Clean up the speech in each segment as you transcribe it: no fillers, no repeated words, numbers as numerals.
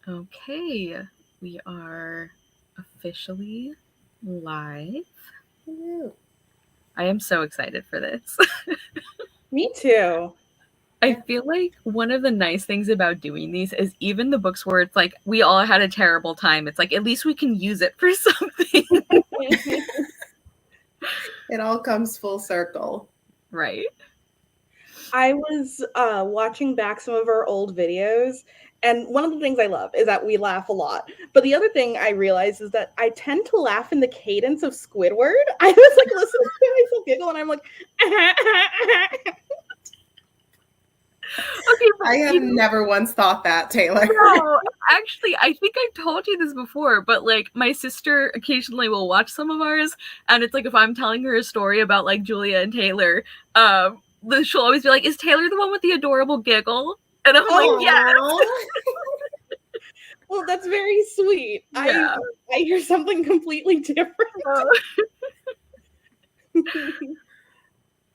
Okay, we are officially live. Woo. I am so excited for this. Me too. I Yeah. feel like one of the nice things about doing these is even the books where it's like we all had a terrible time, it's like at least we can use it for something. It all comes full circle. Right. I was watching back some of our old videos, and one of the things I love is that we laugh a lot. But the other thing I realized is that I tend to laugh in the cadence of Squidward. I was like listening to myself giggle, and I'm like, Okay, but I have you know, never once thought that, Taylor. no, actually, I think I've told you this before, but like my sister occasionally will watch some of ours, and it's like if I'm telling her a story about like Julia and Taylor, she'll always be like, "Is Taylor the one with the adorable giggle?" And I'm like, "Yeah, Aw. well, that's very sweet. yeah." I hear something completely different.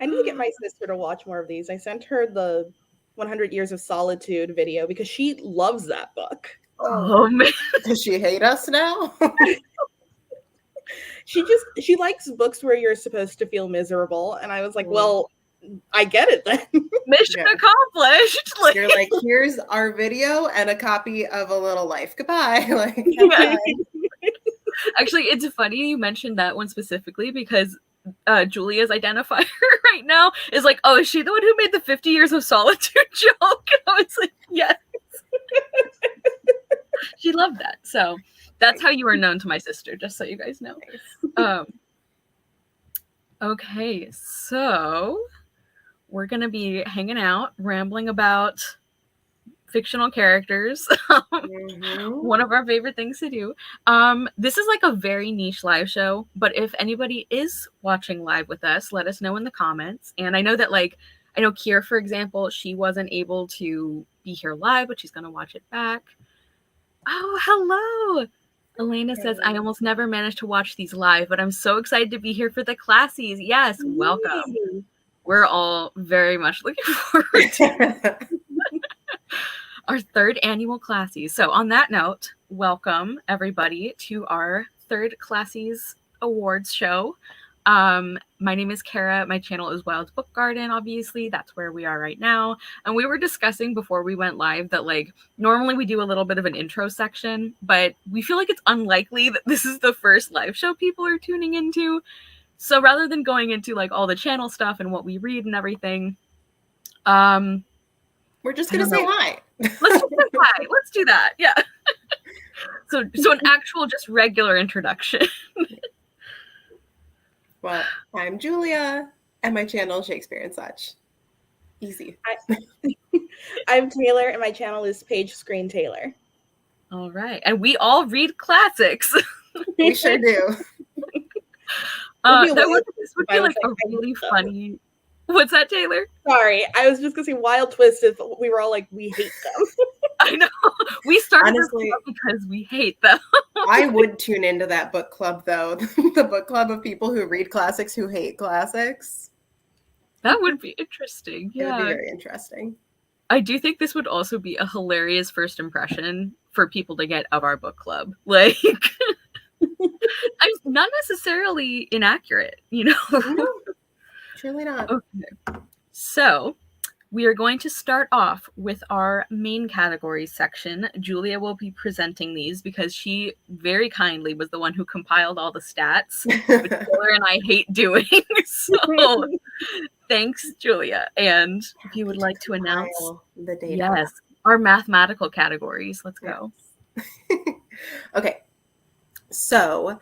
I need to get my sister to watch more of these. I sent her the 100 Years of Solitude video because she loves that book. Oh man, Does she hate us now? She likes books where you're supposed to feel miserable, and I was like, Mm. well, I get it then. mission Yeah. accomplished. Like, You're like, here's our video and a copy of A Little Life. Goodbye. Like, Yeah. bye. Actually, it's funny you mentioned that one specifically because Julia's identifier right now is like, oh, is she the one who made the 50 Years of Solitude joke? And I was like, yes. She loved that. So that's how you are known to my sister, just so you guys know. Okay, so we're going to be hanging out, rambling about fictional characters. One of our favorite things to do. This is like a very niche live show, but if anybody is watching live with us, let us know in the comments. And I know that like I know Kier, for example, she wasn't able to be here live, but she's gonna watch it back. Oh, hello. Elena says, I almost never managed to watch these live, but I'm so excited to be here for the Classies. Yes, welcome. We're all very much looking forward to our third annual Classies. So on that note, welcome everybody to our third Classies Awards show. My name is Kara. My channel is Wild Book Garden, obviously. That's where we are right now. And we were discussing before we went live that like normally we do a little bit of an intro section, but we feel like it's unlikely that this is the first live show people are tuning into. So rather than going into like all the channel stuff and what we read and everything, we're just going to say hi. Let's just say hi. Let's do that. Yeah. So an actual just regular introduction. Well, I'm Julia, and my channel is Shakespeare and Such. Easy. I'm Taylor, and my channel is Page Screen Taylor. All right. And we all read classics. We sure do. This would be like a really funny... What's that, Taylor? Sorry, I was just going to say wild twist if we were all like, we hate them. I know. We started Honestly, this because we hate them. I would tune into that book club, though. The book club of people who read classics who hate classics. That would be interesting. Yeah. It would be very interesting. I do think this would also be a hilarious first impression for people to get of our book club. Like, I'm not necessarily inaccurate, you know? No, truly not. Okay. So we are going to start off with our main categories section. Julia will be presenting these because she very kindly was the one who compiled all the stats, which Taylor and I hate doing. So thanks, Julia. And if you would like to announce the data. Yes, our mathematical categories. Let's go. Okay. So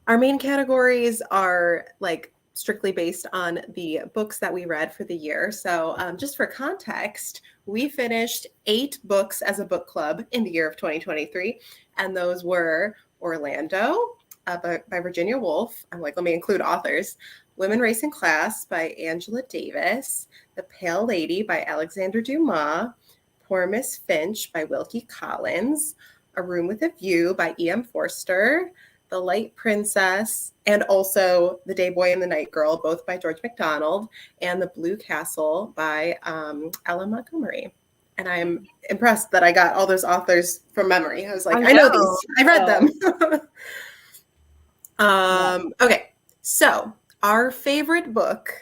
our main categories are like strictly based on the books that we read for the year. So just for context, we finished 8 books as a book club in the year of 2023. And those were Orlando by Virginia Woolf. I'm like, let me include authors. Women, Race, and Class by Angela Davis. The Pale Lady by Alexander Dumas. Poor Miss Finch by Wilkie Collins. A Room with a View by E.M. Forster. The Light Princess, and also The Day Boy and the Night Girl, both by George MacDonald, and The Blue Castle by Ella Montgomery. and I am impressed that I got all those authors from memory. I was like, I know these. I read them. Okay, so our favorite book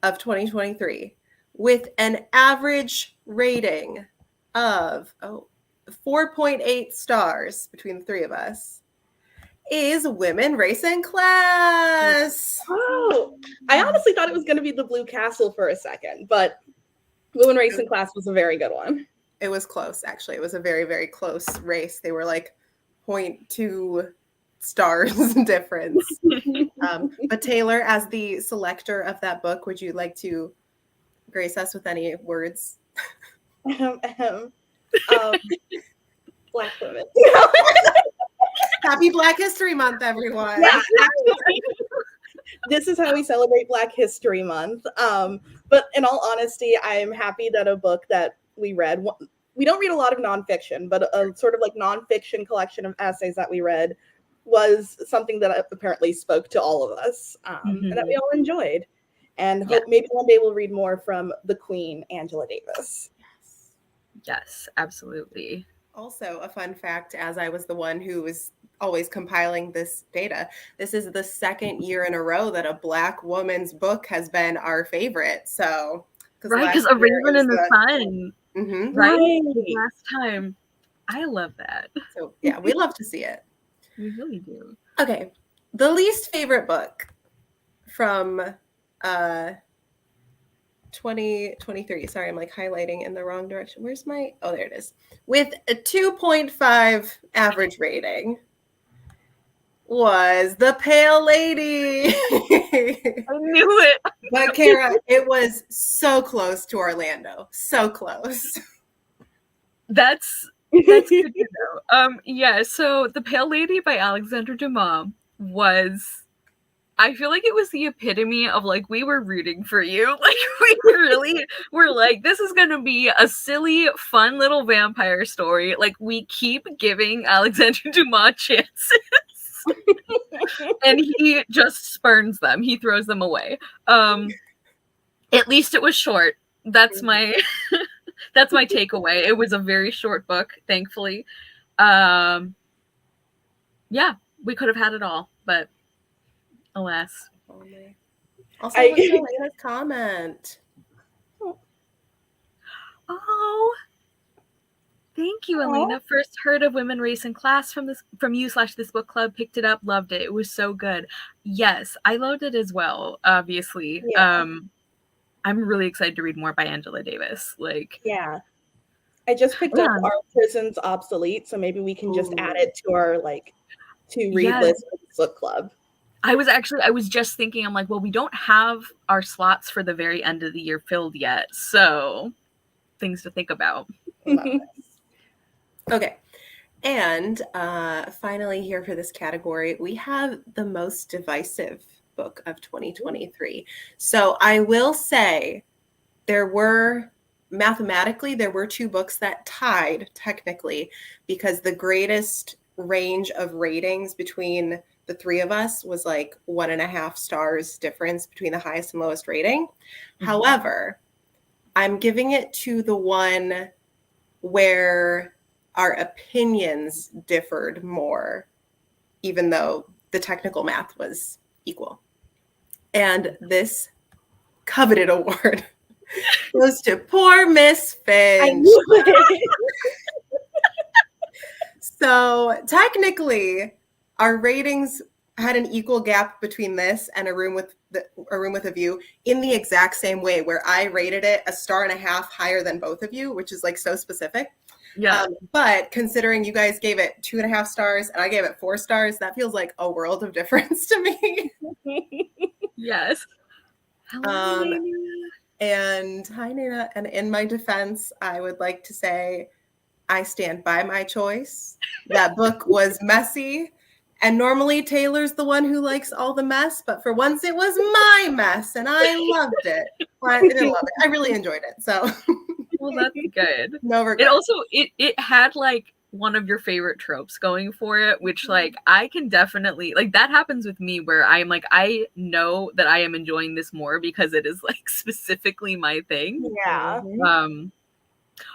of 2023 with an average rating of 4.8 stars between the three of us is Women, Race, and Class. Oh, I honestly thought it was going to be The Blue Castle for a second, but Women, Race, and Class was a very good one. It was close, actually. It was a very, very close race. They were like 0.2 stars difference. But Taylor, as the selector of that book, would you like to grace us with any words? Black women. Happy Black History Month, everyone. Yeah, this is how we celebrate Black History Month. But in all honesty, I am happy that a book that we read, we don't read a lot of nonfiction, but a sort of like nonfiction collection of essays that we read was something that apparently spoke to all of us, and that we all enjoyed. And hope maybe one day we'll read more from the Queen, Angela Davis. Yes, absolutely. Also, a fun fact, as I was the one who was always compiling this data, this is the second year in a row that a Black woman's book has been our favorite. So, right, because A Raven in the Sun, right? Last time. I love that. So, yeah, we love to see it. We really do. Okay, the least favorite book from 2023. Sorry, I'm like highlighting in the wrong direction. Where's my, oh, there it is. With a 2.5 average rating was The Pale Lady. I knew it. But Kara, it was so close to Orlando. So close. That's good to know. Yeah, so The Pale Lady by Alexandre Dumas was, I feel like it was the epitome of like, we were rooting for you. Like, we really were like, this is going to be a silly, fun little vampire story. Like, we keep giving Alexandre Dumas chances. And he just spurns them. He throws them away. At least it was short. That's my that's my takeaway. It was a very short book, thankfully. Yeah, we could have had it all, but alas. Also, Elena's comment. Oh, thank you, Elena. First heard of Women, Race, and Class from you/this book club. Picked it up, loved it. It was so good. Yes, I loved it as well. Obviously, I'm really excited to read more by Angela Davis. Like, yeah, I just picked up Our Prison's Obsolete, so maybe we can just add it to our to read list for this book club. I was just thinking, I'm like, well, we don't have our slots for the very end of the year filled yet, so things to think about. Okay. And finally here for this category, we have the most divisive book of 2023. So I will say mathematically, there were two books that tied technically, because the greatest range of ratings between the three of us was like 1.5 stars difference between the highest and lowest rating. However, I'm giving it to the one where our opinions differed more, even though the technical math was equal. And this coveted award goes to poor Miss Finch. So technically, our ratings had an equal gap between this and A Room with a View in the exact same way, where I rated it 1.5 stars higher than both of you, which is like so specific. Yeah. But considering you guys gave it 2.5 stars and I gave it 4 stars, that feels like a world of difference to me. Yes. Hello, and hi, Nina. And in my defense, I would like to say I stand by my choice. That book was messy. And normally Taylor's the one who likes all the mess, but for once it was my mess and I loved it. Well, I didn't love it. I really enjoyed it. So well, that's good. No regrets. It also it had like one of your favorite tropes going for it, which like I can definitely like, that happens with me where I'm like, I know that I am enjoying this more because it is like specifically my thing. Yeah.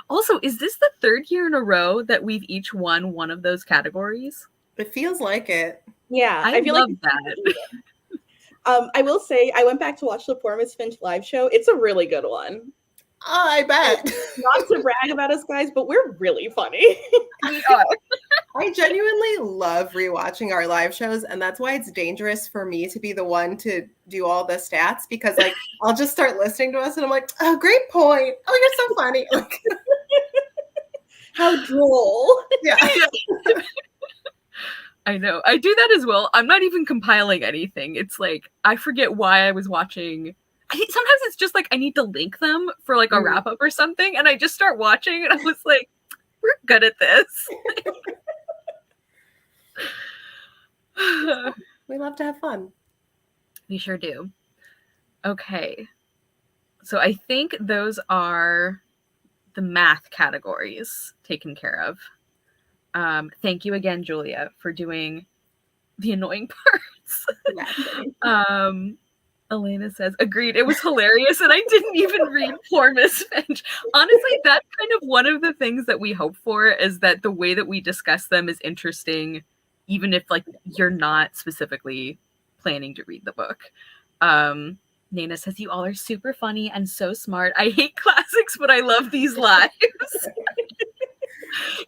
Also, is this the third year in a row that we've each won one of those categories? It feels like it. Yeah, I feel love like that. I will say I went back to watch the Poor Miss Finch live show. It's a really good one. Oh, I bet. Not to brag about us guys, but we're really funny. We are. I genuinely love rewatching our live shows, and that's why it's dangerous for me to be the one to do all the stats, because like I'll just start listening to us and I'm like, oh, great point. Oh, you're so funny. Like, how droll. Yeah. I know. I do that as well. I'm not even compiling anything. It's like I forget why I was watching. Sometimes it's just like I need to link them for like a wrap up or something, and I just start watching, and I was like, "We're good at this." We love to have fun. We sure do. Okay, so I think those are the math categories taken care of. Thank you again, Julia, for doing the annoying parts. Elena says, agreed. It was hilarious, and I didn't even read Poor Miss Finch. Honestly, that's kind of one of the things that we hope for, is that the way that we discuss them is interesting, even if like you're not specifically planning to read the book. Nana says, you all are super funny and so smart. I hate classics, but I love these lives.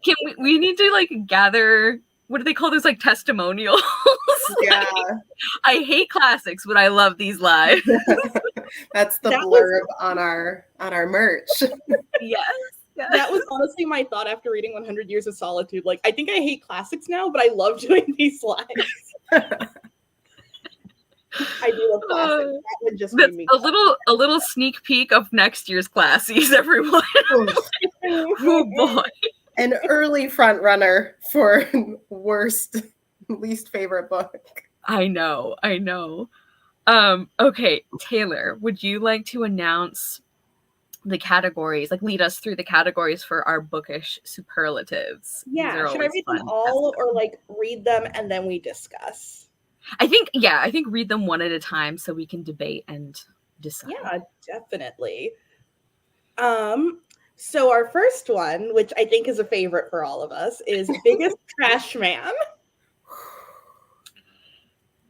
Can we need to like gather, what do they call those, like testimonials? Yeah. I hate classics, but I love these lives. That's the blurb on our merch. Yes. That was honestly my thought after reading 100 Years of Solitude. Like, I think I hate classics now, but I love doing these lives. I do love classics. That would just be me. A little sneak peek of next year's Classies, everyone. Oh boy. An early front runner for worst, least favorite book. I know. Okay, Taylor, would you like to announce the categories, like lead us through the categories for our bookish superlatives? Yeah, should I read them all or like read them and then we discuss? I think read them one at a time so we can debate and decide. Yeah, definitely. So our first one, which I think is a favorite for all of us, is Biggest Trash Man.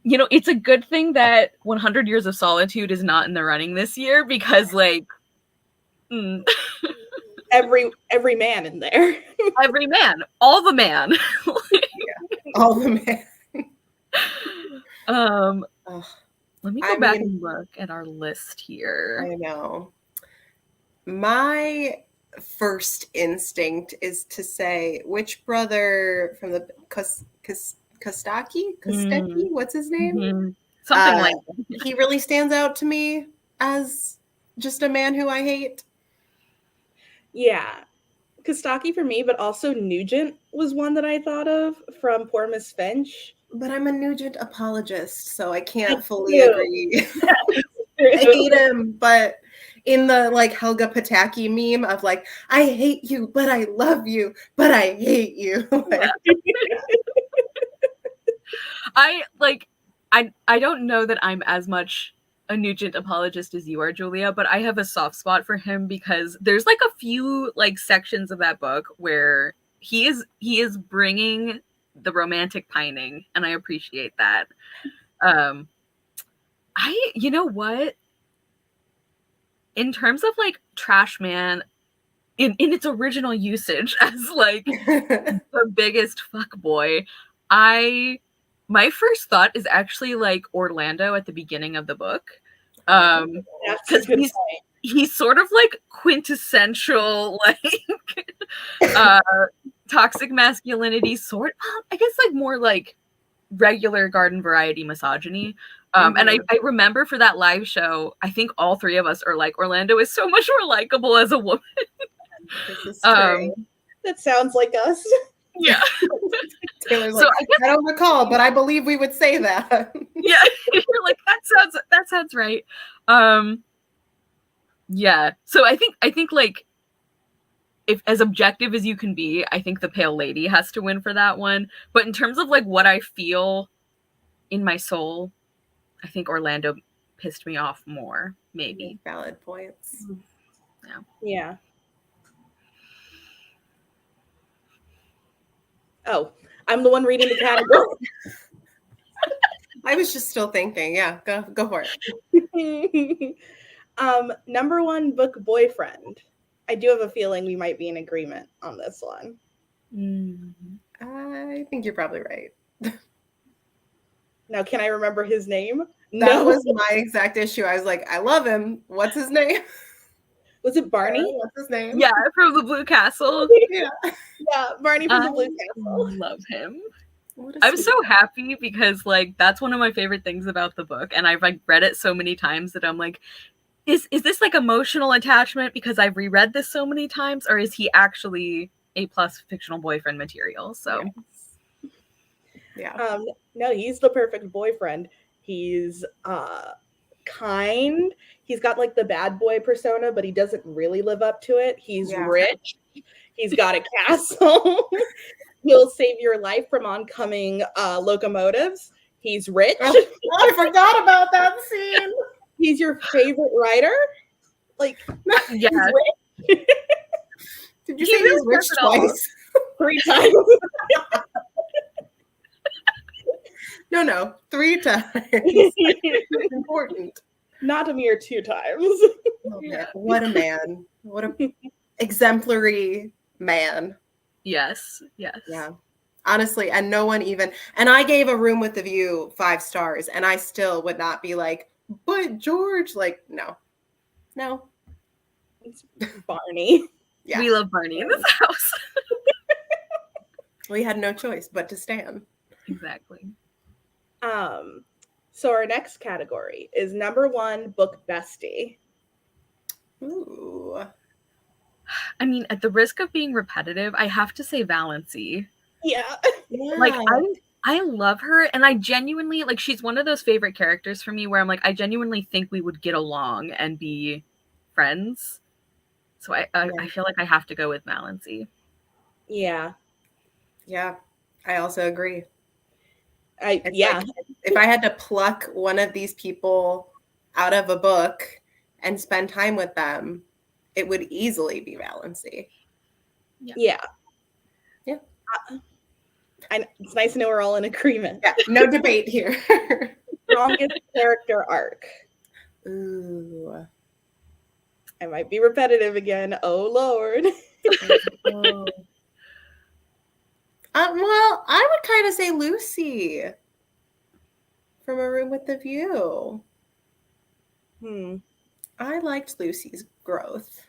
You know, it's a good thing that 100 Years of Solitude is not in the running this year, because like every man in there. Every man. All the man. All the man. Let me go back and look at our list here. I know. My first instinct is to say, which brother from the Kostaki? What's his name? Mm-hmm. Something like that. He really stands out to me as just a man who I hate. Yeah. Kostaki for me, but also Nugent was one that I thought of from Poor Miss Finch. But I'm a Nugent apologist, so I can't fully agree. I hate him, but in the like Helga Pataki meme of like, I hate you, but I love you, but I hate you. I don't know that I'm as much a Nugent apologist as you are, Julia, but I have a soft spot for him because there's like a few like sections of that book where he is bringing the romantic pining, and I appreciate that. You know what? In terms of like trash man in its original usage as like the biggest fuckboy, my first thought is actually like Orlando at the beginning of the book. Because he's sort of like quintessential like toxic masculinity, I guess like more like regular garden variety misogyny. And I remember for that live show, I think all three of us are like, Orlando is so much more likable as a woman. This is true. That sounds like us. Yeah. Taylor's like, I don't recall, but I believe we would say that. Yeah. You're like, that sounds right. Yeah. So I think like, if as objective as you can be, I think the Pale Lady has to win for that one. But in terms of like what I feel in my soul, I think Orlando pissed me off more, maybe. Valid points. Yeah. Oh, I'm the one reading the category. I was just still thinking. Yeah, go for it. Number one book, Boyfriend. I do have a feeling we might be in agreement on this one. I think you're probably right. Now, can I remember his name? That was my exact issue. I was like, I love him. What's his name? Was it Barney? What's his name? Yeah, from the Blue Castle. Yeah, Barney from the Blue Castle. Love him. I'm so happy because like that's one of my favorite things about the book, and I've like read it so many times that I'm like, is this like emotional attachment because I've reread this so many times, or is he actually A+ fictional boyfriend material? So yeah. No, he's the perfect boyfriend. He's kind. He's got like the bad boy persona, but he doesn't really live up to it. He's rich. He's got a castle. He'll save your life from oncoming locomotives. He's rich. Oh, I forgot about that scene. He's your favorite writer. Like, yeah. Did you say he's rich twice? 3 times. No, 3 times. It's important. Not a mere 2 times. Oh, yeah. What a man. What a exemplary man. Yes. Yeah. Honestly, and no one even, and I gave A Room with a View 5 stars, and I still would not be like, but George, like, no. It's Barney. Yeah. We love Barney in this house. We had no choice but to stand. Exactly. So our next category is number one book bestie. Ooh. I mean, at the risk of being repetitive, I have to say Valency. Yeah. Like I love her, and I genuinely like she's one of those favorite characters for me where I'm like I genuinely think we would get along and be friends. So I feel like I have to go with Valency. Yeah. Yeah. I also agree. If I had to pluck one of these people out of a book and spend time with them, it would easily be Valency. Yeah. It's nice to know we're all in agreement. Yeah, no debate here. Strongest character arc. Ooh. I might be repetitive again. Oh, Lord. Well, I would kind of say Lucy from A Room with a View. I liked Lucy's growth.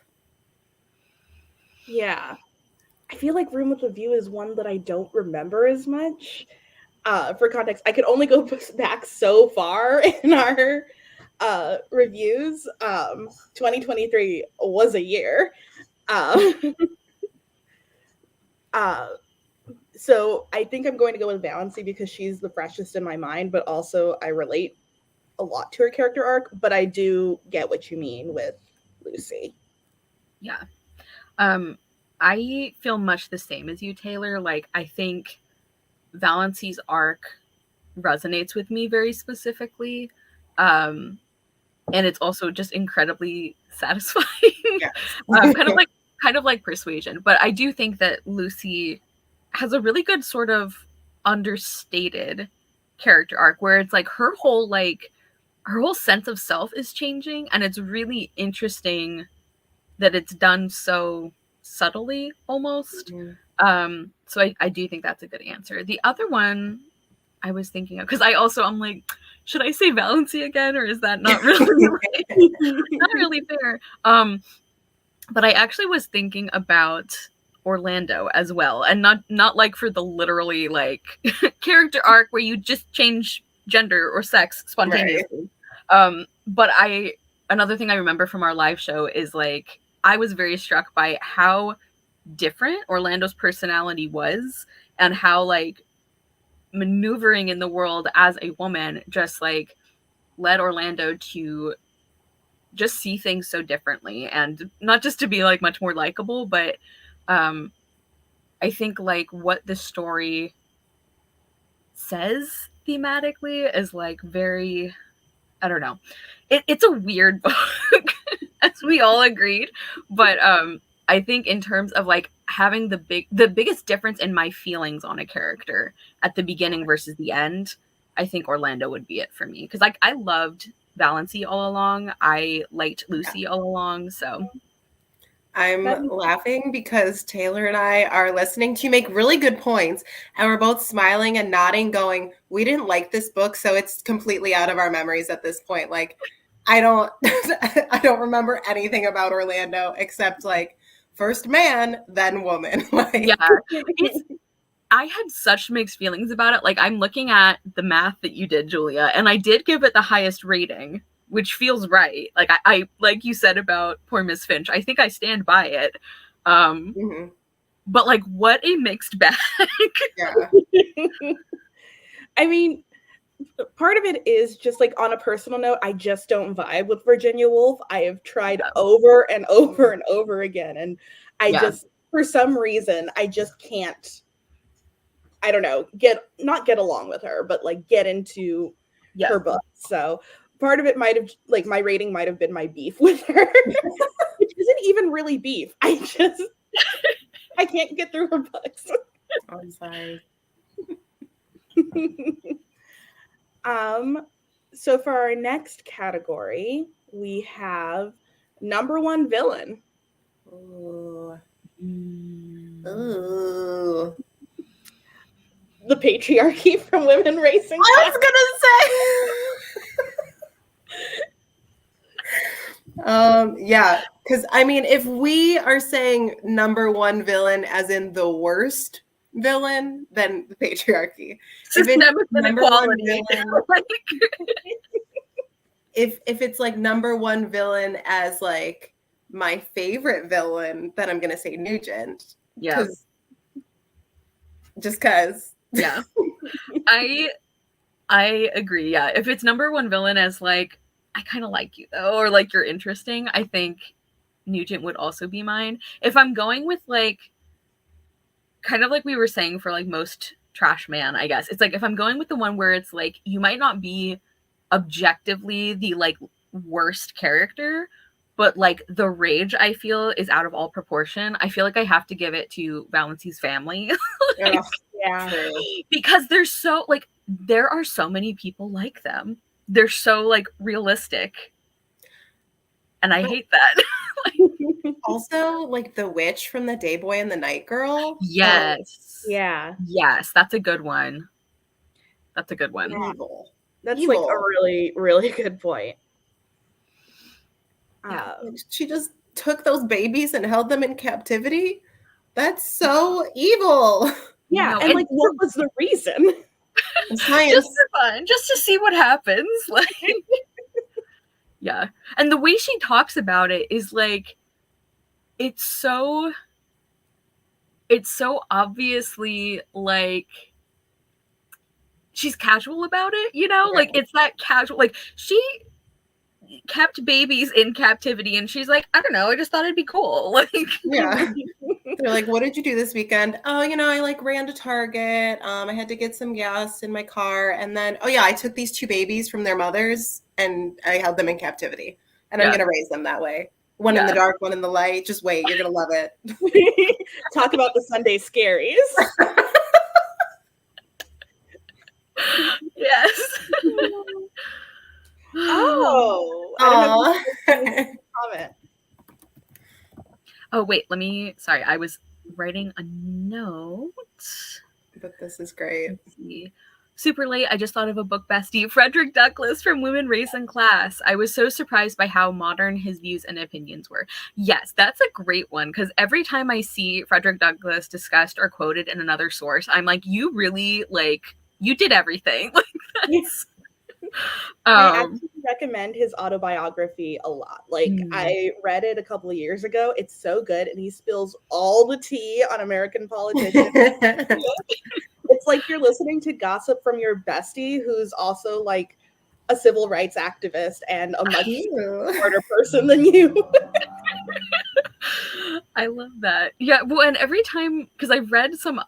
Yeah. I feel like Room with a View is one that I don't remember as much. For context, I could only go back so far in our reviews. 2023 was a year. So I think I'm going to go with Valency because she's the freshest in my mind, but also I relate a lot to her character arc, but I do get what you mean with Lucy. Yeah. I feel much the same as you, Taylor. Like, I think Valency's arc resonates with me very specifically. And it's also just incredibly satisfying. Yes. kind of like Persuasion. But I do think that Lucy has a really good sort of understated character arc where it's like her whole sense of self is changing, and it's really interesting that it's done so subtly almost. So I do think that's a good answer. The other one I was thinking of, because I'm like, should I say Valency again, or is that not really not really fair? But I actually was thinking about Orlando as well, and not like for the literally like character arc where you just change gender or sex spontaneously. Right. But another thing I remember from our live show is like I was very struck by how different Orlando's personality was, and how like maneuvering in the world as a woman just like led Orlando to just see things so differently, and not just to be like much more likable, but I think like what the story says thematically is like very, I don't know. It's a weird book, as we all agreed, but I think in terms of like having the biggest difference in my feelings on a character at the beginning versus the end, I think Orlando would be it for me. Because like I loved Valency all along. I liked Lucy all along. So I'm laughing because Taylor and I are listening to you make really good points, and we're both smiling and nodding, going, we didn't like this book, so it's completely out of our memories at this point. Like, I don't I don't remember anything about Orlando except like first man, then woman. Like, yeah, I had such mixed feelings about it. Like I'm looking at the math that you did, Julia, and I did give it the highest rating, which feels right. Like I like you said about poor Miss Finch. I think I stand by it. But like, what a mixed bag. Yeah. I mean, part of it is just like on a personal note, I just don't vibe with Virginia Woolf. I have tried over and over and over again, and I just, for some reason, I just can't. I don't know, not get along with her, but like get into her book. So part of it might have, like, my rating might have been my beef with her, which isn't even really beef. I can't get through her books. I'm sorry. So for our next category, we have number one villain. Ooh. Ooh. The patriarchy from Women Racing. I was gonna say. Yeah, because I mean, if we are saying number one villain as in the worst villain, then the patriarchy. Systemic inequality. If it's like number one villain as like my favorite villain, then I'm gonna say Nugent. Yeah. Just cause. Yeah. I agree. Yeah. If it's number one villain as like, I kind of like you though, or like you're interesting, I think Nugent would also be mine. If I'm going with like, kind of like we were saying for like most trash man, I guess, it's like if I'm going with the one where it's like, you might not be objectively the like worst character, but like the rage I feel is out of all proportion, I feel like I have to give it to Valency's family. Yeah. Because they're so like, there are so many people like them. They're so like realistic. And I hate that. Also, like the witch from the Day Boy and the Night Girl. Yes. Yeah. Yes, that's a good one. That's a good one. Evil. That's like a really, really good point. She just took those babies and held them in captivity. That's so evil. Yeah, no, and like, what was the reason? Science. Just for fun, just to see what happens. Like, yeah, and the way she talks about it is like, it's so obviously like she's casual about it, you know? Like it's that casual, like she kept babies in captivity and she's like, I don't know, I just thought it'd be cool. Like, yeah. They're like, what did you do this weekend? Oh, you know, I like ran to Target. I had to get some gas in my car. And then, oh yeah, I took these two babies from their mothers and I held them in captivity. And I'm going to raise them that way. One in the dark, one in the light. Just wait, you're going to love it. Talk about the Sunday scaries. Yes. Oh. I don't know comment. Oh, wait, sorry, I was writing a note. But this is great. Let's see. Super late, I just thought of a book bestie, Frederick Douglass from Women, Race, and Class. I was so surprised by how modern his views and opinions were. Yes, that's a great one, because every time I see Frederick Douglass discussed or quoted in another source, I'm like, you really, like, you did everything. Like, that's... I actually recommend his autobiography a lot. Like, I read it a couple of years ago. It's so good, and he spills all the tea on American politicians. It's like you're listening to gossip from your bestie, who's also like a civil rights activist and a much smarter person than you. I love that. Yeah, well, and every time, because I've read some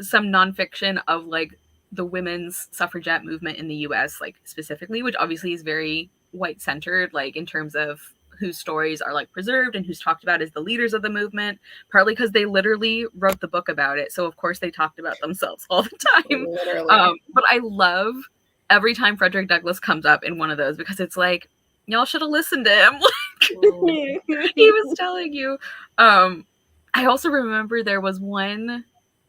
nonfiction of like the women's suffragette movement in the US, like specifically, which obviously is very white centered, like in terms of whose stories are like preserved and who's talked about as the leaders of the movement, partly because they literally wrote the book about it. So of course they talked about themselves all the time. Literally. But I love every time Frederick Douglass comes up in one of those, because it's like, y'all should have listened to him. Like, he was telling you. I also remember there was one,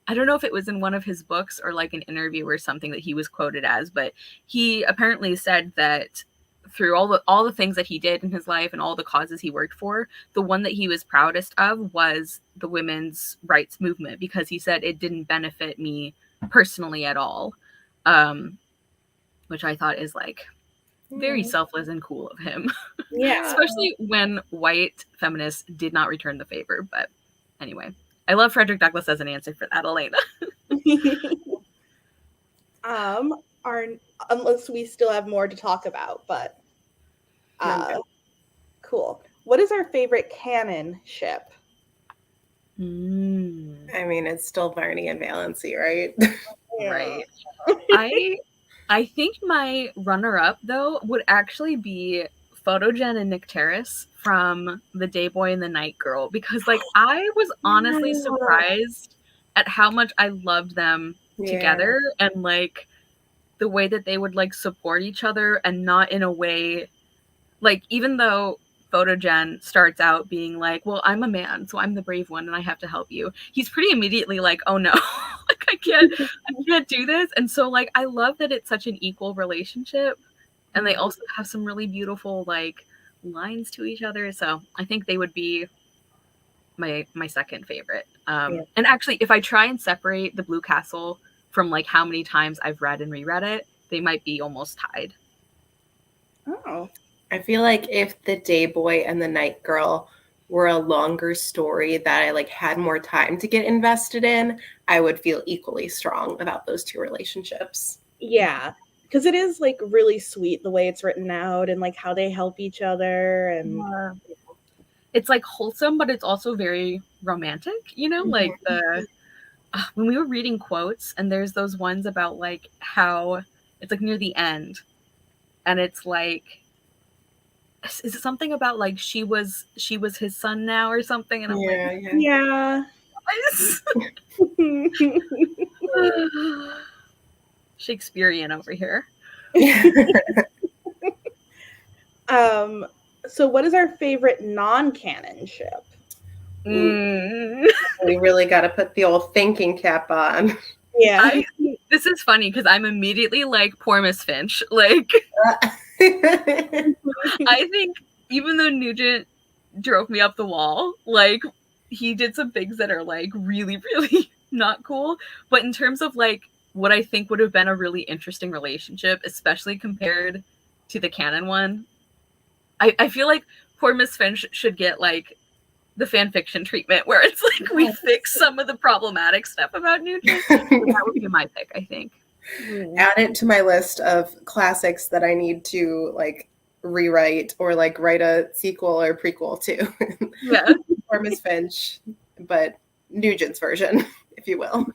I don't know if it was in one of his books or like an interview or something that he was quoted as, but he apparently said that through all the things that he did in his life and all the causes he worked for, the one that he was proudest of was the women's rights movement, because he said it didn't benefit me personally at all, which I thought is like very selfless and cool of him. Yeah. Especially when white feminists did not return the favor. But anyway, I love Frederick Douglass as an answer for that, Elena. Unless we still have more to talk about, but cool. What is our favorite canon ship? I mean, it's still Barney and Valency, right? Right. I think my runner-up, though, would actually be Photogen and Nick Terrace from The Day Boy and the Night Girl, because, like, I was honestly surprised at how much I loved them together, and, like, the way that they would, like, support each other, and not in a way, like, even though Photogen starts out being like, well, I'm a man, so I'm the brave one and I have to help you, he's pretty immediately like, oh no, like I can't do this. And so like I love that it's such an equal relationship, and they also have some really beautiful like lines to each other. So I think they would be my second favorite. And actually, if I try and separate the Blue Castle from like how many times I've read and reread it, they might be almost tied. Oh, I feel like if The Day Boy and the Night Girl were a longer story that I like had more time to get invested in, I would feel equally strong about those two relationships. Yeah, because it is like really sweet the way it's written out and like how they help each other, and it's like wholesome, but it's also very romantic, you know, like the when we were reading quotes, and there's those ones about like how it's like near the end, and it's like, is it something about like she was his son now or something? And I'm yeah. Shakespearean over here. So what is our favorite non-canon ship? We really got to put the old thinking cap on. Yeah. This is funny because I'm immediately like, poor Miss Finch. Like, I think even though Nugent drove me up the wall, like, he did some things that are like really, really not cool. But in terms of like what I think would have been a really interesting relationship, especially compared to the canon one, I feel like poor Miss Finch should get like the fan fiction treatment, where it's like we fix some of the problematic stuff about Nugent. That would be my pick, I think. Add it to my list of classics that I need to like rewrite or like write a sequel or prequel to. Yeah. Or Miss Finch, but Nugent's version, if you will.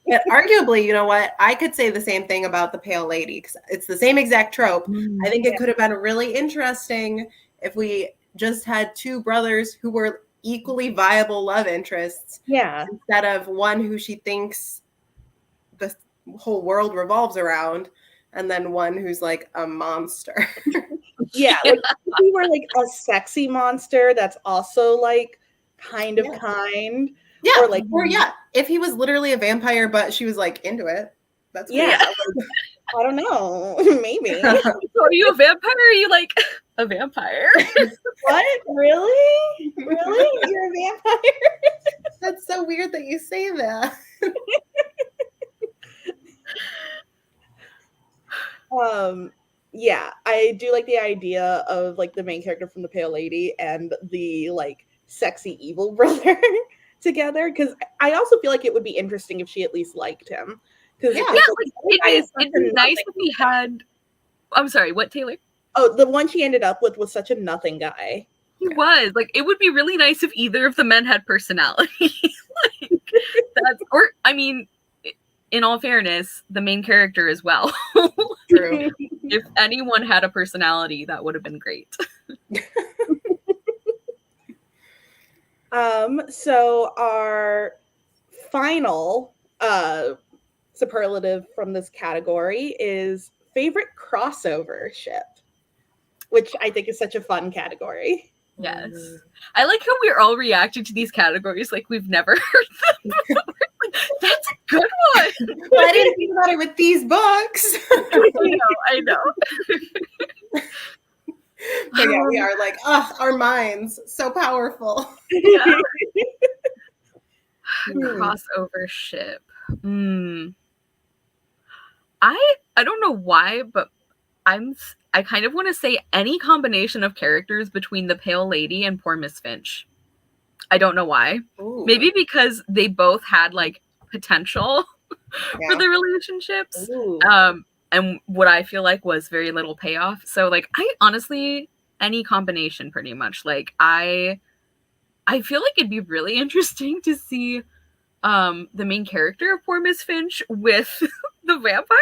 And arguably, you know what? I could say the same thing about the Pale Lady, because it's the same exact trope. I think it could have been really interesting if we just had two brothers who were equally viable love interests. Yeah. Instead of one who she thinks the whole world revolves around, and then one who's like a monster. Yeah. Like, if we were like a sexy monster that's also like kind of kind. Yeah. Or if he was literally a vampire, but she was like into it. That's I don't know. Maybe. So are you a vampire? Or are you like a vampire? What? Really? Really? You're a vampire? That's so weird that you say that. Yeah, I do like the idea of like the main character from the Pale Lady and the like sexy evil brother together, because I also feel like it would be interesting if she at least liked him. It'd be nice if we had. I'm sorry, what, Taylor? Oh, the one she ended up with was such a nothing guy. He was like, it would be really nice if either of the men had personality. I mean, in all fairness, the main character as well. True. If anyone had a personality, that would have been great. So our final superlative from this category is favorite crossover ship, which I think is such a fun category. Yes. I like how we're all reacting to these categories like we've never heard them before. Like, that's a good one. Well, I didn't think about it with these books. I know. But yeah, we are like, our minds, so powerful. Yeah. Crossover ship. I don't know why, but I kind of want to say any combination of characters between the Pale Lady and Poor Miss Finch. I don't know why. Ooh. Maybe because they both had like potential for the relationships. And what I feel like was very little payoff. So like I honestly, any combination pretty much. Like I feel like it'd be really interesting to see the main character of Poor Miss Finch with the vampire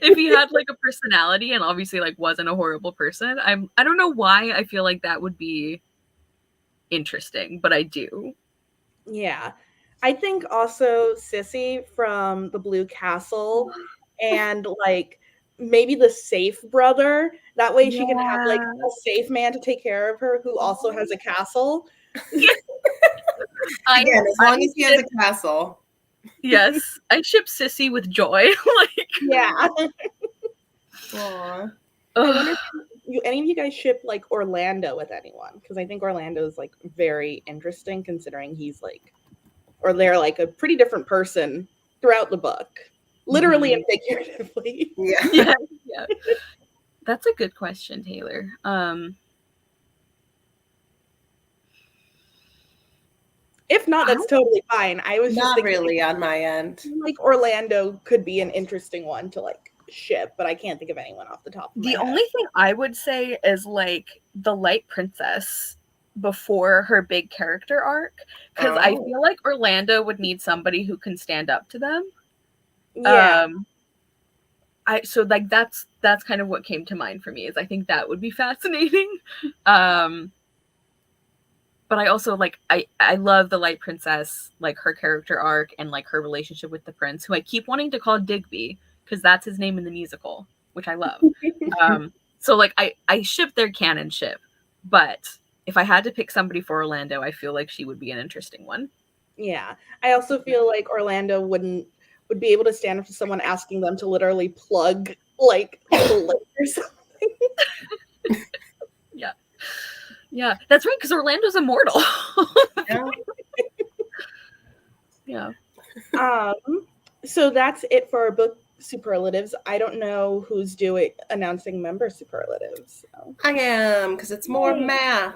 if he had like a personality and obviously like wasn't a horrible person. I don't know why I feel like that would be interesting, but I do. Yeah. I think also Sissy from the Blue Castle and like maybe the Safe brother. That way she can have like a safe man to take care of her who also has a castle. Again, as long as he has a castle. Yes, I ship Sissy with Joy. Like, yeah. Aww. I wonder if any of you guys ship like Orlando with anyone, because I think Orlando is like very interesting considering he's like, or they're like a pretty different person throughout the book, literally and figuratively. Yeah. That's a good question, Taylor. If not, that's totally fine. I was not just really on my end. Like Orlando could be an interesting one to like ship, but I can't think of anyone off the top of my head. The only thing I would say is like the Light Princess before her big character arc, because I feel like Orlando would need somebody who can stand up to them. Yeah. So like that's kind of what came to mind for me, is I think that would be fascinating. But I also like I love the Light Princess, like her character arc and like her relationship with the prince, who I keep wanting to call Digby because that's his name in the musical, which I love. So like I ship their canon ship, but if I had to pick somebody for Orlando, I feel like she would be an interesting one. Yeah, I also feel like Orlando would be able to stand up to someone asking them to literally plug like the lake or something. Yeah, that's right, because Orlando's immortal. Yeah. So that's it for our book superlatives. I don't know who's announcing member superlatives. So. I am, because it's more math.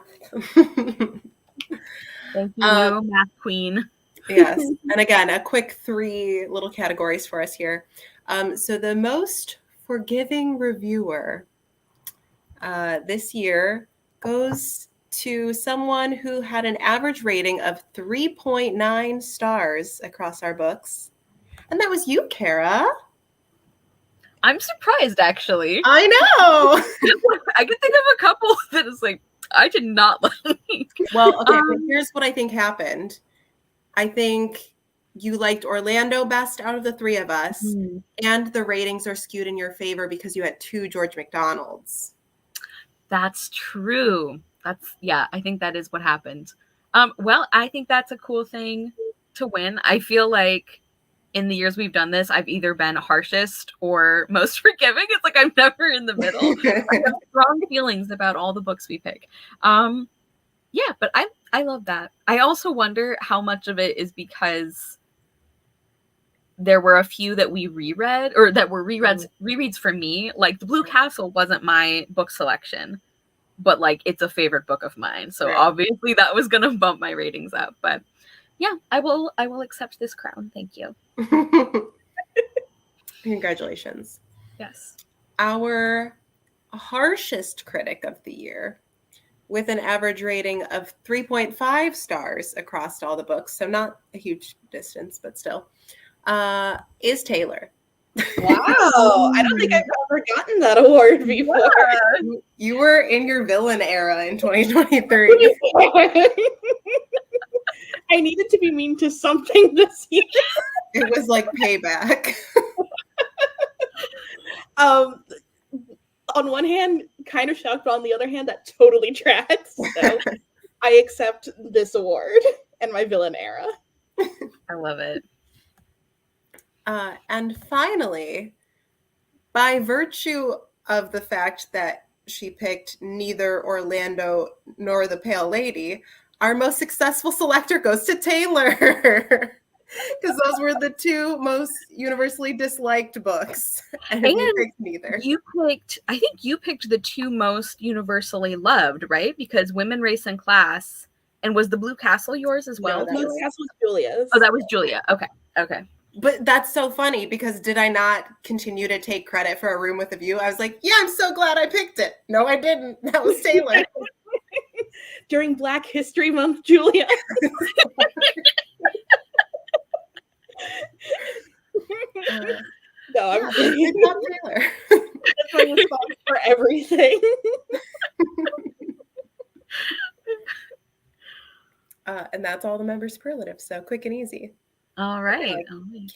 Thank you, math queen. Yes, and again, a quick 3 little categories for us here. So the most forgiving reviewer this year goes to someone who had an average rating of 3.9 stars across our books. And that was you, Kara. I'm surprised, actually. I know. I can think of a couple that is like, I did not like. Well, okay, here's what I think happened. I think you liked Orlando best out of the 3 of us, and the ratings are skewed in your favor because you had 2 George MacDonalds. That's true. I think that is what happened. Well, I think that's a cool thing to win. I feel like in the years we've done this, I've either been harshest or most forgiving. It's like I'm never in the middle. I have strong feelings about all the books we pick. Yeah, but I love that. I also wonder how much of it is because there were a few that we reread, or that were rereads for me. Like The Blue Castle wasn't my book selection, but like it's a favorite book of mine. So obviously that was gonna bump my ratings up. But yeah, I will accept this crown. Thank you. Congratulations. Yes. Our harshest critic of the year, with an average rating of 3.5 stars across all the books, so not a huge distance, but still, is Taylor. Wow, I don't think I've ever gotten that award before. You were in your villain era in 2023. I needed to be mean to something this year. It was like payback. On one hand, kind of shocked, but on the other hand, that totally tracks. So I accept this award and my villain era. I love it. And finally, by virtue of the fact that she picked neither Orlando nor the Pale Lady, our most successful selector goes to Taylor. Because those were the two most universally disliked books. And you picked neither. I think you picked the two most universally loved, right? Because Women, Race, and Class. And was the Blue Castle yours as well? No, Blue Castle was Julia's. Oh, that was Julia. Okay. But that's so funny because did I not continue to take credit for A Room with a View? I was like, yeah, I'm so glad I picked it. No, I didn't. That was Taylor. During Black History Month, Julia. No, I'm kidding. Taylor. That's my response for everything. And that's all the member superlatives. So quick and easy. All right.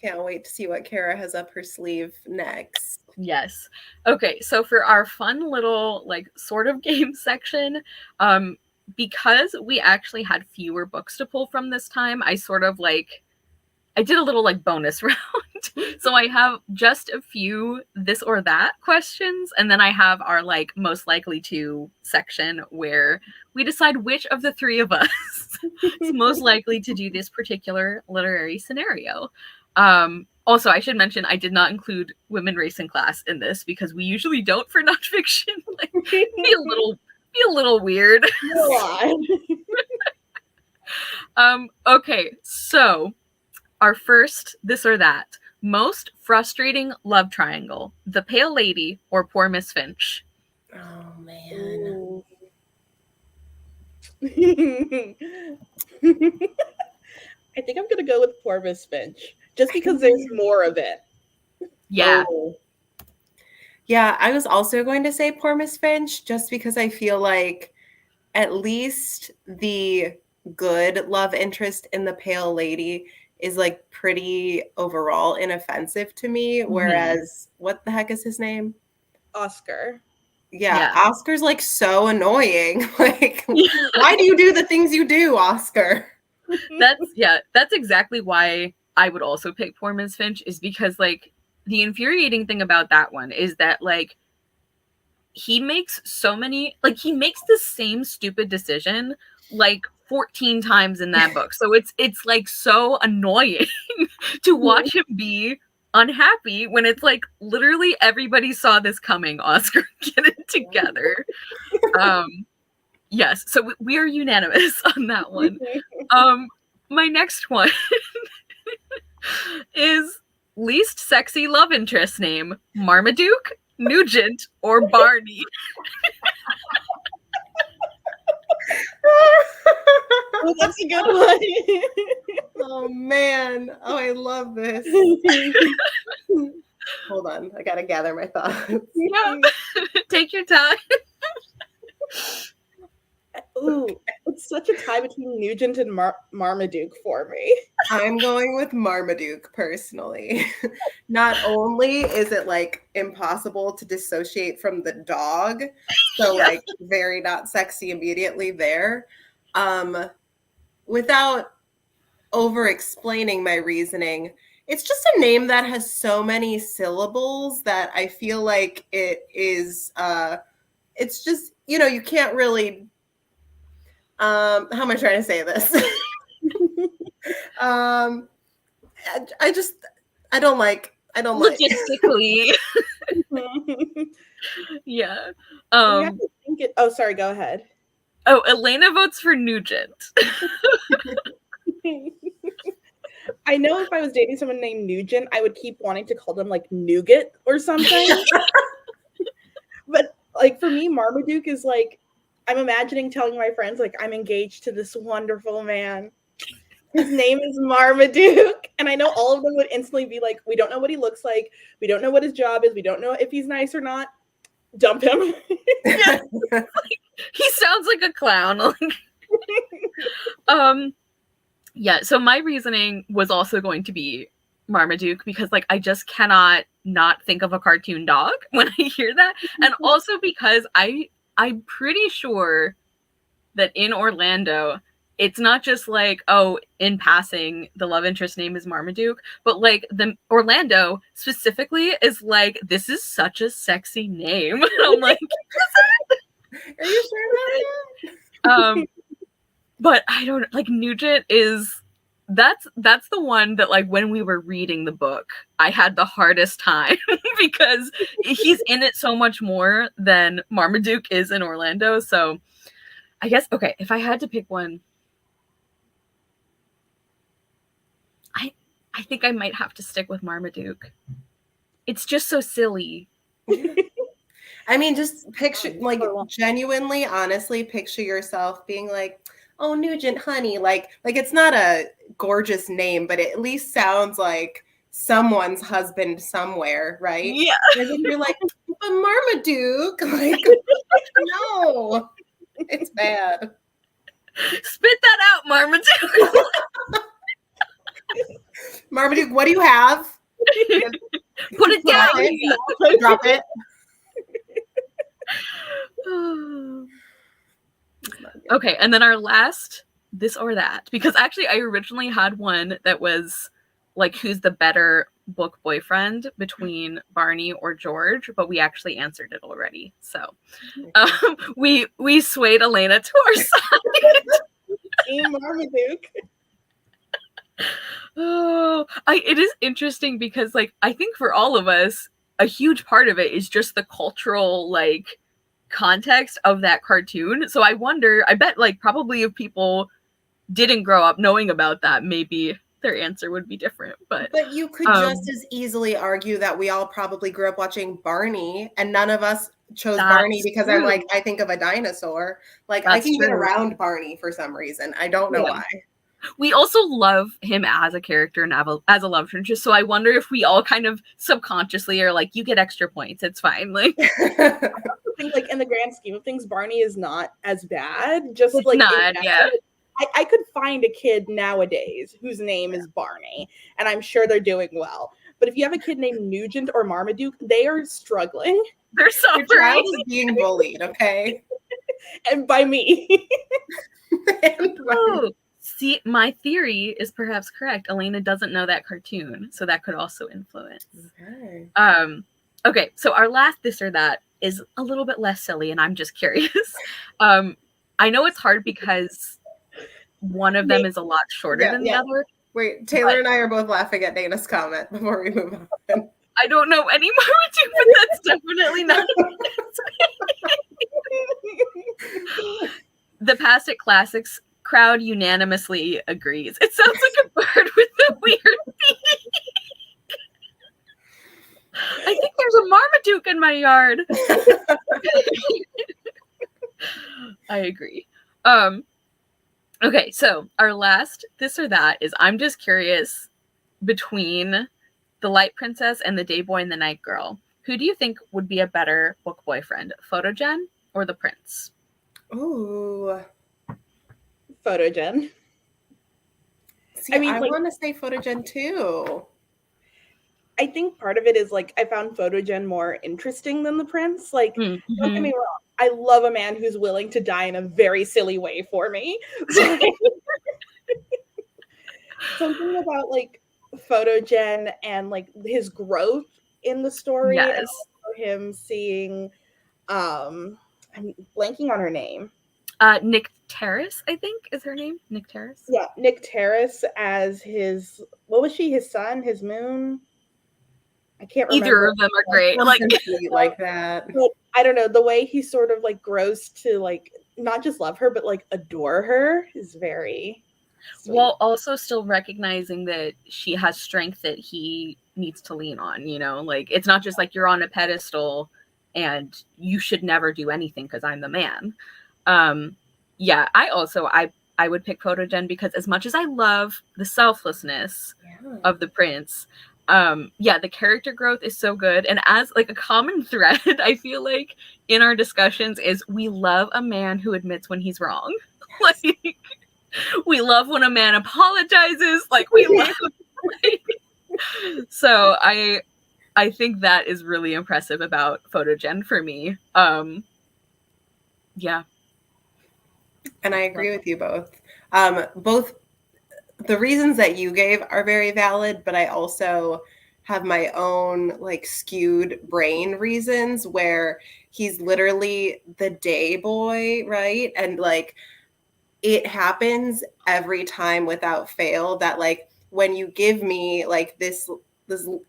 Can't wait to see what Kara has up her sleeve next. Yes. Okay, so for our fun little sort of game section, because we actually had fewer books to pull from this time, I sort of I did a little bonus round. So I have just a few this or that questions, and then I have our most likely to section where we decide which of the three of us is most likely to do this particular literary scenario. Also, I should mention I did not include Women, Race, and Class in this because we usually don't for nonfiction. Be a little weird. Okay, so our first this or that. Most frustrating love triangle, The Pale Lady or Poor Miss Finch? Oh, man. I think I'm going to go with Poor Miss Finch, just because there's more of it. Yeah. Oh. Yeah, I was also going to say Poor Miss Finch, just because I feel like at least the good love interest in The Pale Lady is pretty overall inoffensive to me, whereas what the heck is his name? Oscar. Yeah. Oscar's so annoying. Why do you do the things you do, Oscar? That's exactly why I would also pick Poor Miss Finch, is because the infuriating thing about that one is that he makes so many he makes the same stupid decision 14 times in that book. So it's so annoying to watch him be unhappy when it's literally everybody saw this coming. Oscar, get it together. Yes, so we are unanimous on that one. My next one is least sexy love interest name, Marmaduke, Nugent, or Barney? Oh, that's a good one. Oh, man. Oh, I love this. Hold on. I got to gather my thoughts. Yeah. Take your time. Ooh, it's such a tie between Nugent and Marmaduke for me. I'm going with Marmaduke, personally. Not only is it impossible to dissociate from the dog, so very not sexy immediately there. Without over explaining my reasoning, it's just a name that has so many syllables that I feel like it is it's just, you can't really how am I trying to say this? I don't like logistically. Yeah. Oh, sorry, go ahead. Oh, Elena votes for Nugent. I know if I was dating someone named Nugent, I would keep wanting to call them Nougat or something. But for me, Marmaduke is I'm imagining telling my friends I'm engaged to this wonderful man. His name is Marmaduke. And I know all of them would instantly be we don't know what he looks like. We don't know what his job is. We don't know if he's nice or not. Dump him. He sounds like a clown. Yeah, so my reasoning was also going to be Marmaduke because like I just cannot not think of a cartoon dog when I hear that. And also because I'm pretty sure that in Orlando it's not just like, oh, in passing the love interest name is Marmaduke, but like the Orlando specifically is like, this is such a sexy name. And I'm like, are you sure about that? But I don't like Nugent is that's the one that like when we were reading the book, I had the hardest time because he's in it so much more than Marmaduke is in Orlando. So I guess okay, if I had to pick one, I think I might have to stick with Marmaduke. It's just so silly. I mean, just picture, like, genuinely, honestly, picture yourself being like, oh, Nugent, honey. Like it's not a gorgeous name, but it at least sounds like someone's husband somewhere, right? Yeah. And then you're like, but Marmaduke, like, no, it's bad. Spit that out, Marmaduke. Marmaduke, what do you have? Put it down. Drop it. Okay, and then our last this or that, because actually I originally had one that was like who's the better book boyfriend between Barney or George, but we actually answered it already. So we swayed Elena to our side. Team Marmaduke. Oh, it is interesting because like I think for all of us, a huge part of it is just the cultural like context of that cartoon. So I wonder, I bet like probably if people didn't grow up knowing about that, maybe their answer would be different. But you could just as easily argue that we all probably grew up watching Barney and none of us chose Barney because I'm like, I think of a dinosaur. Like I can get around Barney for some reason. I don't know why. We also love him as a character and as a love interest. So I wonder if we all kind of subconsciously are like, you get extra points. It's fine. Like I think like in the grand scheme of things, Barney is not as bad. Just it's like not, yeah. I could find a kid nowadays whose name is Barney, and I'm sure they're doing well. But if you have a kid named Nugent or Marmaduke, they are struggling. They're suffering. Your child is being bullied, okay? And by me. Oh, see, my theory is perhaps correct. Elena doesn't know that cartoon, so that could also influence. Okay. Okay, so our last this or that is a little bit less silly, and I'm just curious. I know it's hard because one of them is a lot shorter than the other. Wait, Taylor and I are both laughing at Dana's comment before we move on. I don't know any Marmaduke, but that's definitely not the Past It Classics crowd unanimously agrees. It sounds like a bird with a weird beak. I think there's a Marmaduke in my yard. I agree. Okay, so our last this or that is I'm just curious between the Light Princess and the Day Boy and the Night Girl. Who do you think would be a better book boyfriend, Photogen or the Prince? Ooh. Photogen. See, I want to say Photogen too. I think part of it is like I found Photogen more interesting than the Prince. Like, don't get me wrong, I love a man who's willing to die in a very silly way for me. Something about like Photogen and like his growth in the story, yes. and also him seeing I'm blanking on her name. Nick Terrace, I think is her name. Nick Terrace. Yeah, Nick Terrace as his what was she? His sun, his moon. I can't remember. Either of them are great. Like that. But I don't know. The way he sort of like grows to like not just love her, but like adore her is very sweet. While also still recognizing that she has strength that he needs to lean on, you know? Like, it's not just like you're on a pedestal and you should never do anything because I'm the man. Yeah, I would pick Photogen because as much as I love the selflessness of the Prince, the character growth is so good. And as like a common thread, I feel like in our discussions is we love a man who admits when he's wrong. Like We love when a man apologizes. Like, we love. Like, so I think that is really impressive about Photogen for me. Yeah. And I agree with you both. Both the reasons that you gave are very valid, but I also have my own like skewed brain reasons where he's literally the day boy, right? And like it happens every time without fail that like when you give me like this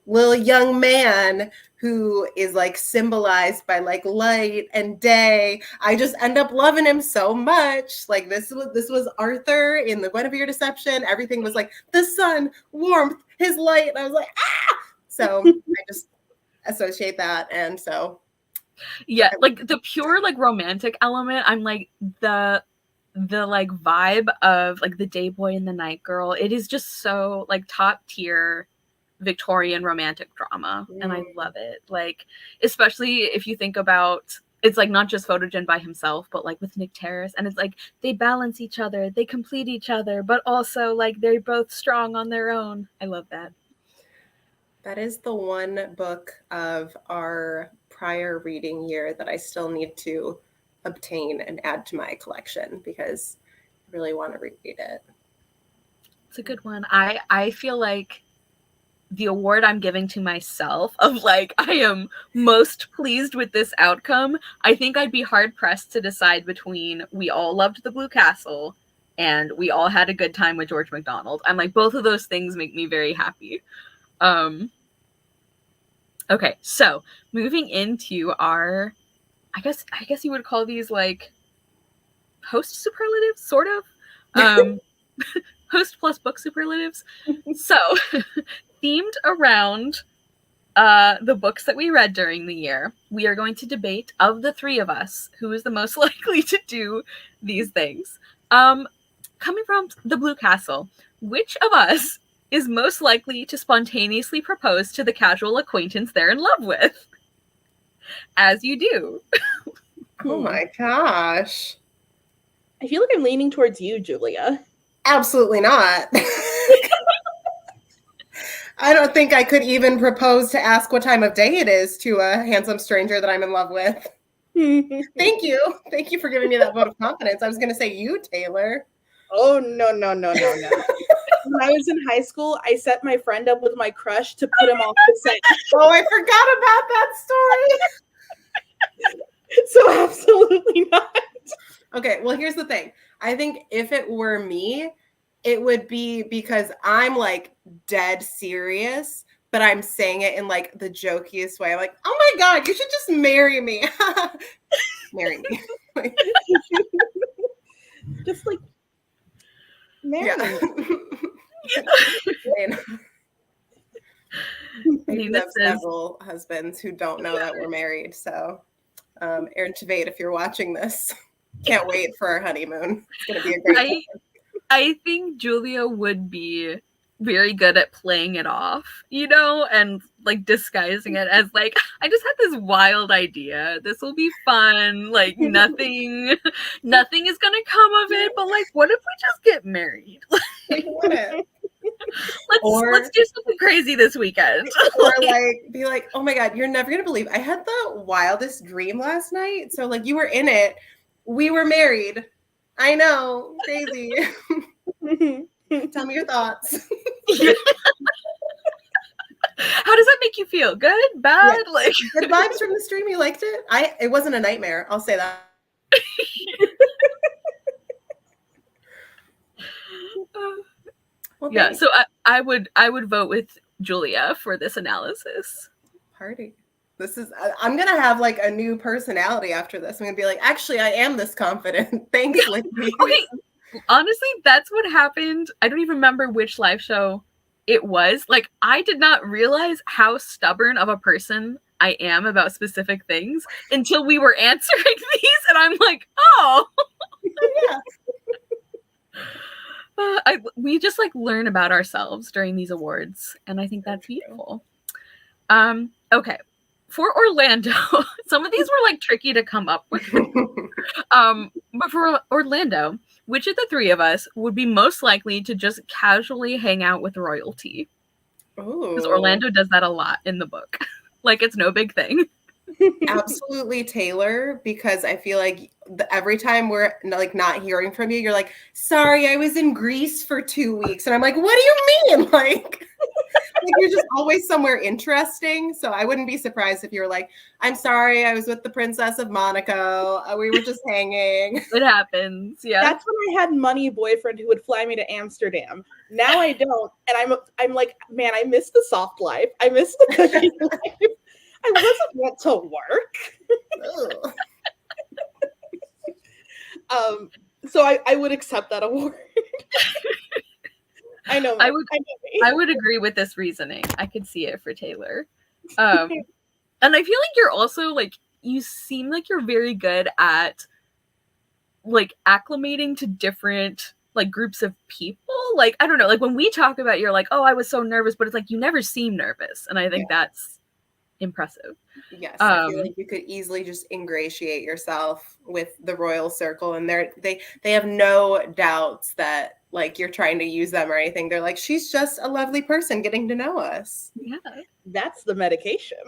little young man who is like symbolized by like light and day, I just end up loving him so much. Like this was Arthur in the Guinevere Deception. Everything was like the sun, warmth, his light. And I was like, ah! So I just associate that. And so yeah, like the pure like romantic element, I'm like the like vibe of like the day boy and the night girl, it is just so like top tier Victorian romantic drama, and I love it. Like, especially if you think about, it's like not just Photogen by himself, but like with Nick Terrace, and it's like they balance each other, they complete each other, but also like they're both strong on their own. I love that. That is the one book of our prior reading year that I still need to obtain and add to my collection because I really want to reread it. It's a good one. I feel like the award I'm giving to myself of like, I am most pleased with this outcome, I think I'd be hard pressed to decide between We All Loved the Blue Castle and We All Had a Good Time with George MacDonald. I'm like, both of those things make me very happy. Okay, so moving into our, I guess you would call these like host superlatives, sort of. Host plus book superlatives. So themed around the books that we read during the year, we are going to debate, of the three of us, who is the most likely to do these things. Coming from the Blue Castle, which of us is most likely to spontaneously propose to the casual acquaintance they're in love with? As you do. Oh my gosh. I feel like I'm leaning towards you, Julia. Absolutely not. I don't think I could even propose to ask what time of day it is to a handsome stranger that I'm in love with. Thank you. Thank you for giving me that vote of confidence. I was going to say you, Taylor. Oh, no. When I was in high school, I set my friend up with my crush to put him off the set. Oh, I forgot about that story. So absolutely not. Okay, well, here's the thing. I think if it were me, it would be because I'm like dead serious, but I'm saying it in like the jokiest way. I'm like, oh my God, you should just marry me. Marry me. Just like marry me. I do have several husbands who don't know that we're married. So, Aaron Tveit, if you're watching this, can't wait for our honeymoon. It's going to be a great time. I think Julia would be very good at playing it off, you know, and like disguising it as like, I just had this wild idea. This will be fun. Like nothing is gonna come of it. But like, what if we just get married? Like, what if? Let's do something crazy this weekend. Or like be like, oh my God, you're never gonna believe I had the wildest dream last night. So like you were in it. We were married. I know, crazy. Tell me your thoughts. How does that make you feel? Good? Bad? Yeah. Like good vibes from the stream. You liked it? It wasn't a nightmare. I'll say that. Well, yeah. So I would vote with Julia for this analysis. Party. I'm gonna have like a new personality after this. I'm gonna be like, actually, I am this confident. Thanks, Lindsay. Okay. Honestly, that's what happened. I don't even remember which live show it was. Like, I did not realize how stubborn of a person I am about specific things until we were answering these, and I'm like, oh. Yeah. We just like learn about ourselves during these awards, and I think that's beautiful. Okay. For Orlando, some of these were like tricky to come up with. But for Orlando, which of the three of us would be most likely to just casually hang out with royalty? Because Orlando does that a lot in the book. Like, it's no big thing. Absolutely Taylor, because I feel like every time we're like not hearing from you, you're like, sorry, I was in Greece for 2 weeks. And I'm like, what do you mean? Like you're just always somewhere interesting. So I wouldn't be surprised if you were like, I'm sorry, I was with the Princess of Monaco. We were just hanging. It happens. Yeah. That's when I had money boyfriend who would fly me to Amsterdam. Now I don't. And I'm like, man, I miss the soft life. I miss the cushy life. I wasn't meant to work. So I would accept that award. I know. I would agree with this reasoning. I could see it for Taylor. And I feel like you're also like, you seem like you're very good at like acclimating to different like groups of people. Like, I don't know, like when we talk about you're like, oh, I was so nervous, but it's like you never seem nervous. And I think that's impressive. Yes, I feel like you could easily just ingratiate yourself with the royal circle, and they have no doubts that like you're trying to use them or anything. They're like, she's just a lovely person getting to know us. Yeah, that's the medication.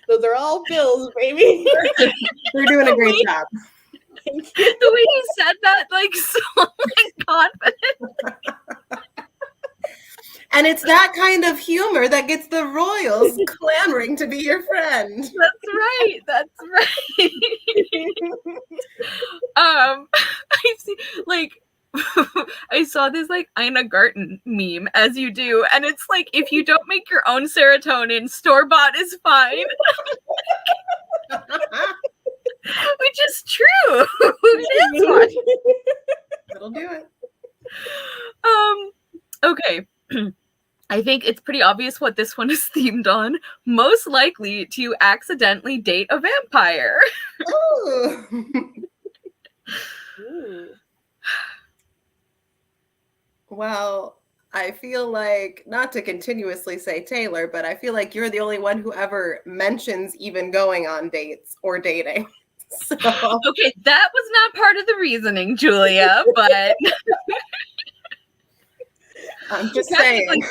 Those are all pills, baby. You're doing a great job. The way you said that, like, so like, confident. And it's that kind of humor that gets the royals clamoring to be your friend. That's right. That's right. I see, like, I saw this like Ina Garten meme, as you do, and it's like, if you don't make your own serotonin, store-bought is fine. Which is true. It is one. It'll do it. Okay. I think it's pretty obvious what this one is themed on. Most likely to accidentally date a vampire. Ooh. Ooh. Well, I feel like, not to continuously say Taylor, but I feel like you're the only one who ever mentions even going on dates or dating. So. Okay, that was not part of the reasoning, Julia, but I'm just saying.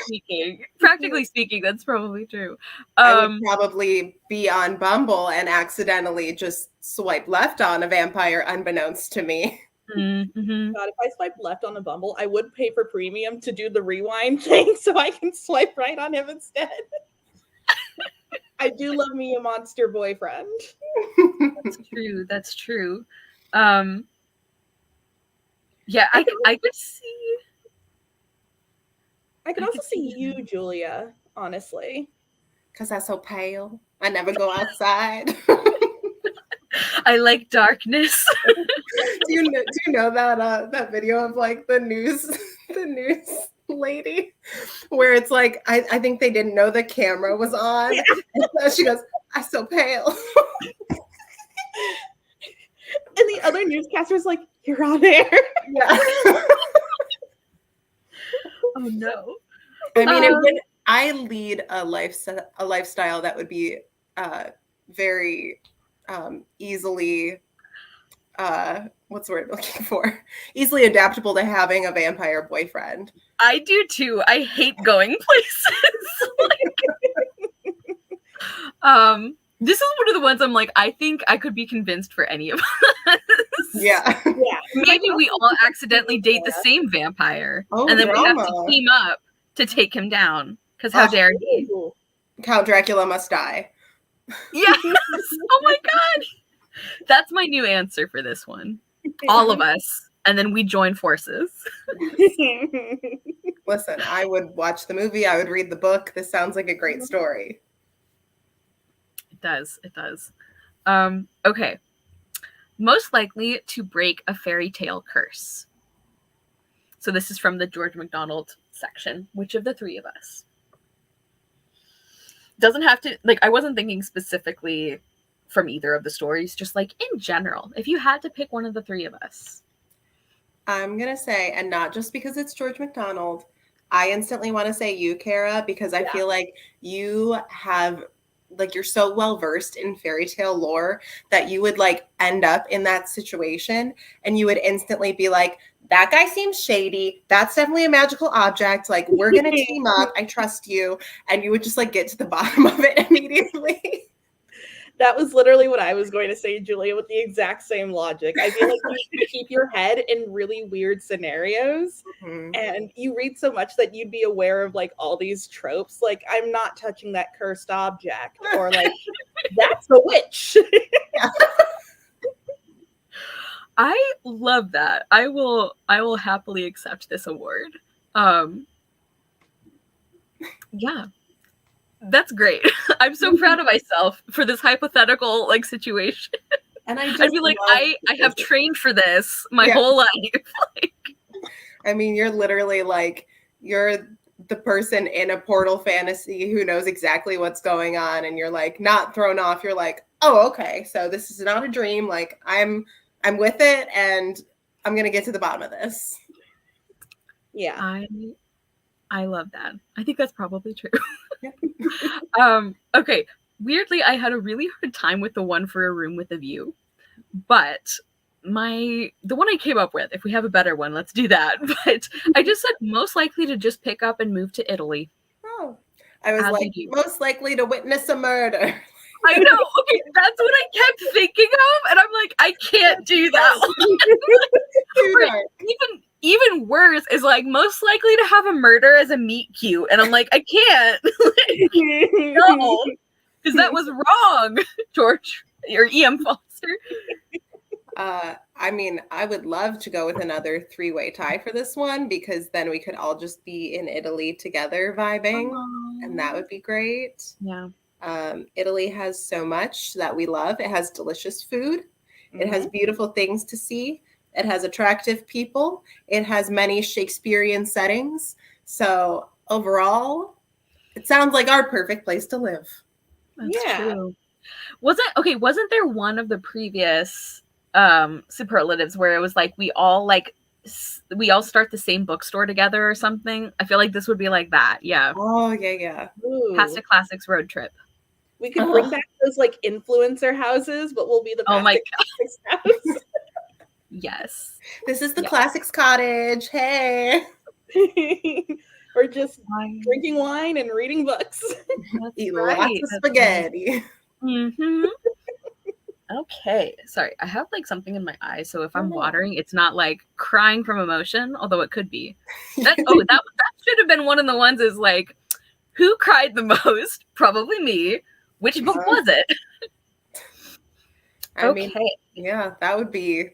Practically speaking, that's probably true. I would probably be on Bumble and accidentally just swipe left on a vampire unbeknownst to me. Mm-hmm. God, if I swipe left on a Bumble, I would pay for premium to do the rewind thing so I can swipe right on him instead. I do love me a monster boyfriend. That's true. That's true. Yeah, I could see. I could also see you, Julia, honestly. Because I'm so pale. I never go outside. I like darkness. do you know that video of like the news lady where it's like I think they didn't know the camera was on. And so she goes, I'm so pale. And the other newscaster's like, you're on air. Yeah. Oh no. I mean, I lead a lifestyle that would be very easily what's the word I'm looking for? Easily adaptable to having a vampire boyfriend. I do too. I hate going places. This is one of the ones I'm like, I think I could be convinced for any of us. Yeah. Maybe we all accidentally date the same vampire. And then we have to team up to take him down. Because how dare he? Count Dracula must die. Yes! Oh my god! That's my new answer for this one. All of us. And then we join forces. Listen, I would watch the movie. I would read the book. This sounds like a great story. It does. It does. Okay. Most likely to break a fairy tale curse. So this is from the George MacDonald section. Which of the three of us? Doesn't have to, like, I wasn't thinking specifically from either of the stories, just like in general. If you had to pick one of the three of us. I'm going to say, and not just because it's George MacDonald, I instantly want to say you, Kara, because I feel like you have like you're so well versed in fairy tale lore that you would like end up in that situation and you would instantly be like, that guy seems shady. That's definitely a magical object. Like, we're going to team up. I trust you. And you would just like get to the bottom of it immediately. That was literally what I was going to say, Julia, with the exact same logic. I feel like you keep your head in really weird scenarios, and you read so much that you'd be aware of like all these tropes. Like, I'm not touching that cursed object, or like, that's a witch. I love that. I will happily accept this award. Yeah. That's great. I'm so proud of myself for this hypothetical like situation. And I'd be like, I have trained for this my whole life. Like, I mean, you're literally like, you're the person in a portal fantasy who knows exactly what's going on, and you're like not thrown off. You're like, oh, okay, so this is not a dream. Like, I'm with it, and I'm gonna get to the bottom of this. Yeah. I love that. I think that's probably true. Okay. Weirdly, I had a really hard time with the one for a room with a view, but the one I came up with, if we have a better one, let's do that. But I just said most likely to just pick up and move to Italy. Oh, I was like, most likely to witness a murder. I know. Okay, that's what I kept thinking of, and I'm like, I can't do that. Even worse is like most likely to have a murder as a meet cute, and I'm like, I can't. No, because that was wrong, George or E.M. Foster. I mean, I would love to go with another 3-way tie for this one, because then we could all just be in Italy together vibing, and that would be great. Yeah. Italy has so much that we love. It has delicious food. It has beautiful things to see. It has attractive people. It has many Shakespearean settings. So overall, it sounds like our perfect place to live. That's true. Wasn't there one of the previous superlatives where it was like we all start the same bookstore together or something? I feel like this would be like that. Yeah. Oh, yeah. Past a Classics road trip. We could bring back those like influencer houses, but we'll be the Past Classics house. Yes. This is the Classics cottage. Hey. Or just drinking wine and reading books. Eat lots of spaghetti. Mm-hmm. Okay. Sorry, I have like something in my eye, so if I'm watering, it's not like crying from emotion, although it could be. That should have been one of the ones is like, who cried the most? Probably me. Which book was it? I mean, yeah, that would be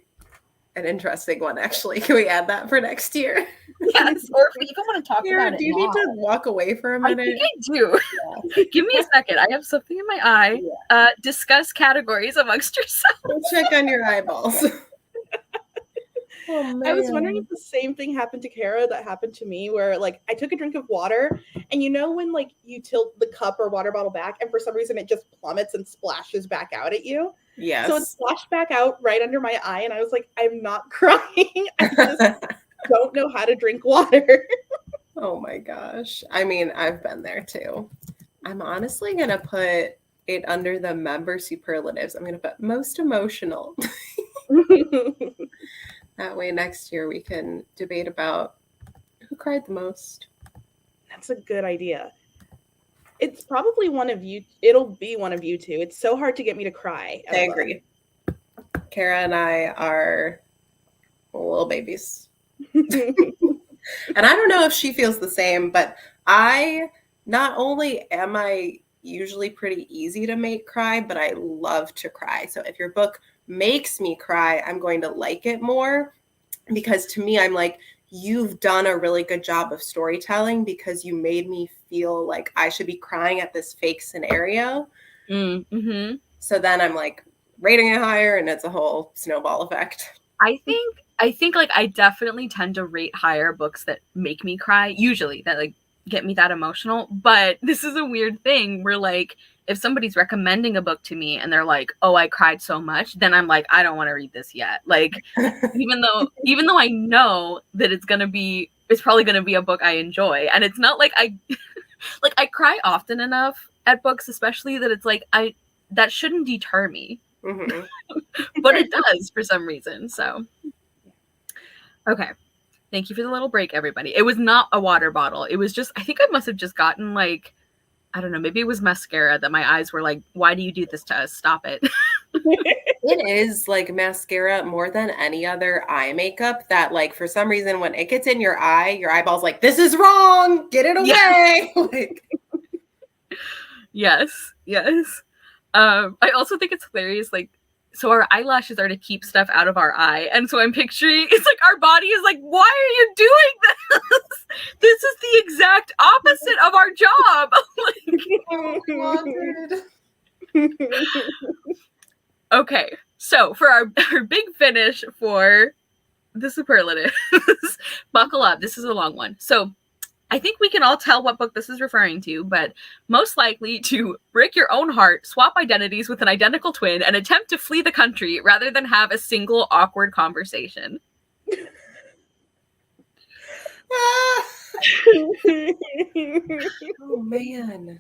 an interesting one, actually. Can we add that for next year? Yes, or if you even want to talk about it. Do you need to walk away for a minute? I think I do. Yeah. Give me a second. I have something in my eye. Yeah. Discuss categories amongst yourselves. We'll check on your eyeballs. Oh, man. I was wondering if the same thing happened to Kara that happened to me, where like I took a drink of water, and you know when like you tilt the cup or water bottle back, and for some reason it just plummets and splashes back out at you. Yes. So it splashed back out right under my eye, and I was like, I'm not crying. I just don't know how to drink water. Oh my gosh. I mean, I've been there too. I'm honestly gonna put it under the member superlatives. I'm gonna put most emotional. That way next year we can debate about who cried the most. That's a good idea. It's probably one of you. It'll be one of you two. It's so hard to get me to cry. I agree. Kara and I are little babies. And I don't know if she feels the same, but not only am I usually pretty easy to make cry, but I love to cry. So if your book makes me cry, I'm going to like it more, because to me, I'm like, you've done a really good job of storytelling because you made me feel like I should be crying at this fake scenario. Mm-hmm. So then I'm like rating it higher, and it's a whole snowball effect. I think like I definitely tend to rate higher books that make me cry, usually that like get me that emotional. But this is a weird thing where like if somebody's recommending a book to me and they're like, oh, I cried so much, then I'm like, I don't want to read this yet. Like, even though I know that it's probably going to be a book I enjoy. And it's not like like I cry often enough at books, especially that it's like that shouldn't deter me. Mm-hmm. But it does for some reason. So okay. Thank you for the little break, everybody. It was not a water bottle. It was just, I think I must have just gotten like, I don't know, maybe it was mascara that my eyes were like, why do you do this to us? Stop it. It is like mascara more than any other eye makeup that like for some reason when it gets in your eye, your eyeball's like, this is wrong. Get it away. Yeah. Like, yes. I also think it's hilarious, like, so our eyelashes are to keep stuff out of our eye. And so I'm picturing, it's like our body is like, why are you doing this? This is the exact opposite of our job. Okay, so for our big finish for the superlatives, buckle up. This is a long one. So I think we can all tell what book this is referring to, but most likely to break your own heart, swap identities with an identical twin, and attempt to flee the country rather than have a single awkward conversation. Oh, man.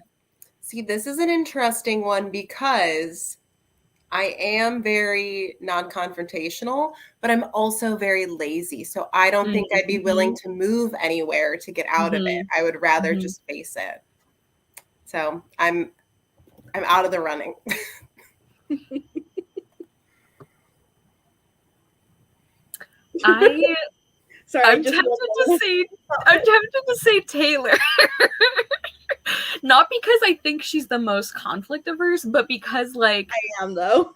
See, this is an interesting one because I am very non-confrontational, but I'm also very lazy. So I don't think I'd be willing to move anywhere to get out of it. I would rather just face it. So I'm out of the running. I'm tempted to say Taylor. Not because I think she's the most conflict averse, but because like I am though.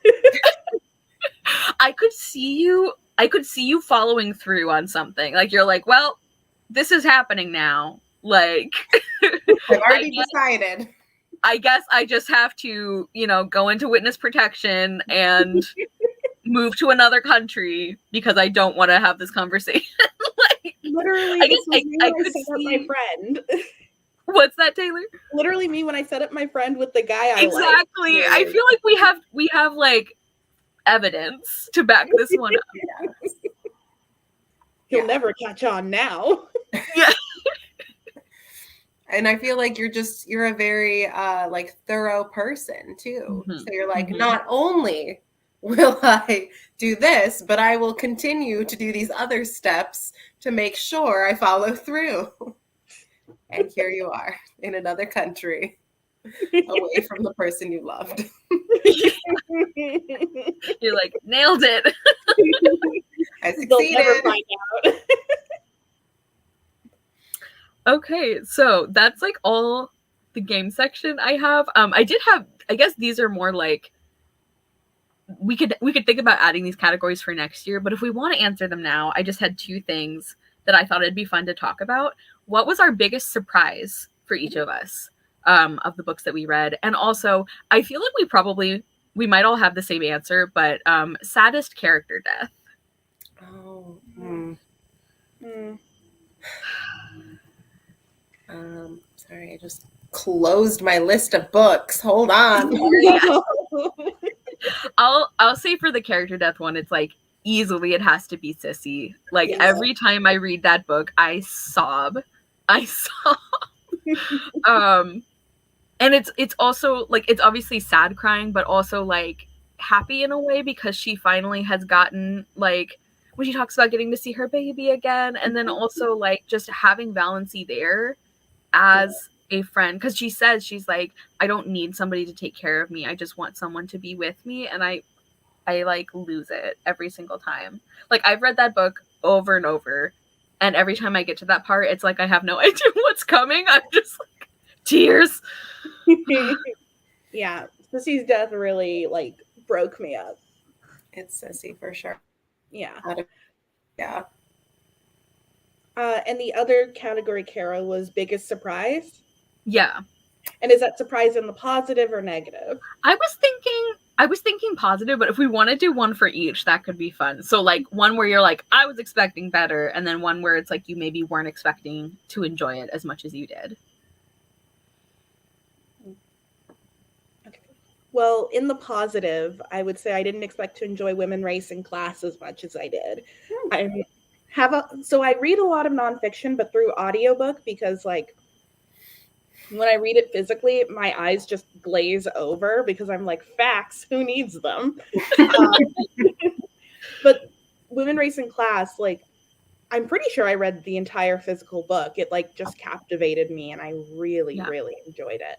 I could see you following through on something. Like you're like, well, this is happening now. Like I've already decided. I guess I just have to, go into witness protection and move to another country because I don't want to have this conversation. Like, literally, I could set up my friend. What's that, Taylor? Literally me when I set up my friend with the guy I exactly. Like. I feel like we have like evidence to back this one up. He'll never catch on now. Yeah. And I feel like you're a very like thorough person too. So you're like, not only will I do this, but I will continue to do these other steps to make sure I follow through. And here you are in another country, away from the person you loved. You're like, nailed it. I succeeded. They'll never find out. Okay, so that's like all the game section I have. I guess these are more like we could think about adding these categories for next year, but if we want to answer them now, I just had two things that I thought it'd be fun to talk about. What was our biggest surprise for each of us of the books that we read? And also, I feel like we might all have the same answer, but saddest character death. Oh. Sorry, I just closed my list of books. Hold on. I'll say for the character death one, it's like easily it has to be Sissy. Like every time I read that book, I sob. And it's also like it's obviously sad crying, but also like happy in a way because she finally has gotten like when she talks about getting to see her baby again, and then also like just having Valency there as a friend, because she says she's like, I don't need somebody to take care of me, I just want someone to be with me, and I like lose it every single time. Like I've read that book over and over, and every time I get to that part, it's like I have no idea what's coming. I'm just like tears. Yeah, Sissy's death really like broke me up. It's Sissy for sure. Yeah. Yeah. And the other category, Kara, was biggest surprise. Yeah. And is that surprise in the positive or negative? I was thinking positive, but if we want to do one for each, that could be fun. So like one where you're like, I was expecting better, and then one where it's like you maybe weren't expecting to enjoy it as much as you did. Okay. Well, in the positive, I would say I didn't expect to enjoy Women, Race, and Class as much as I did. So I read a lot of nonfiction, but through audiobook because like When I read it physically, my eyes just glaze over because I'm like, facts, who needs them? But Women, Race, and Class, like, I'm pretty sure I read the entire physical book. It like just captivated me, and I really, really enjoyed it.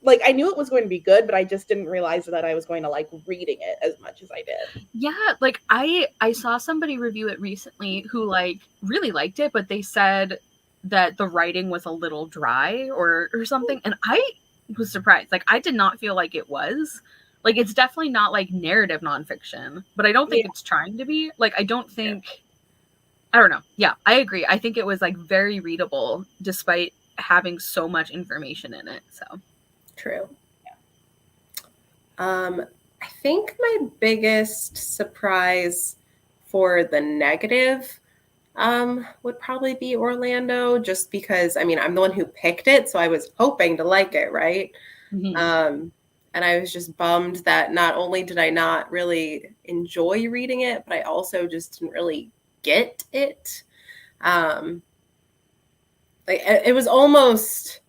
Like, I knew it was going to be good, but I just didn't realize that I was going to like reading it as much as I did. Yeah, like I saw somebody review it recently who like really liked it, but they said that the writing was a little dry or something, and I was surprised. Like, I did not feel like it was. Like, it's definitely not like narrative nonfiction, but I don't think it's trying to be. Like, I don't think I don't know. Yeah, I agree. I think it was like very readable despite having so much information in it. So true. I think my biggest surprise for the negative would probably be Orlando, just because, I mean, I'm the one who picked it, so I was hoping to like it, right? And I was just bummed that not only did I not really enjoy reading it, but I also just didn't really get it. Like, it was almost,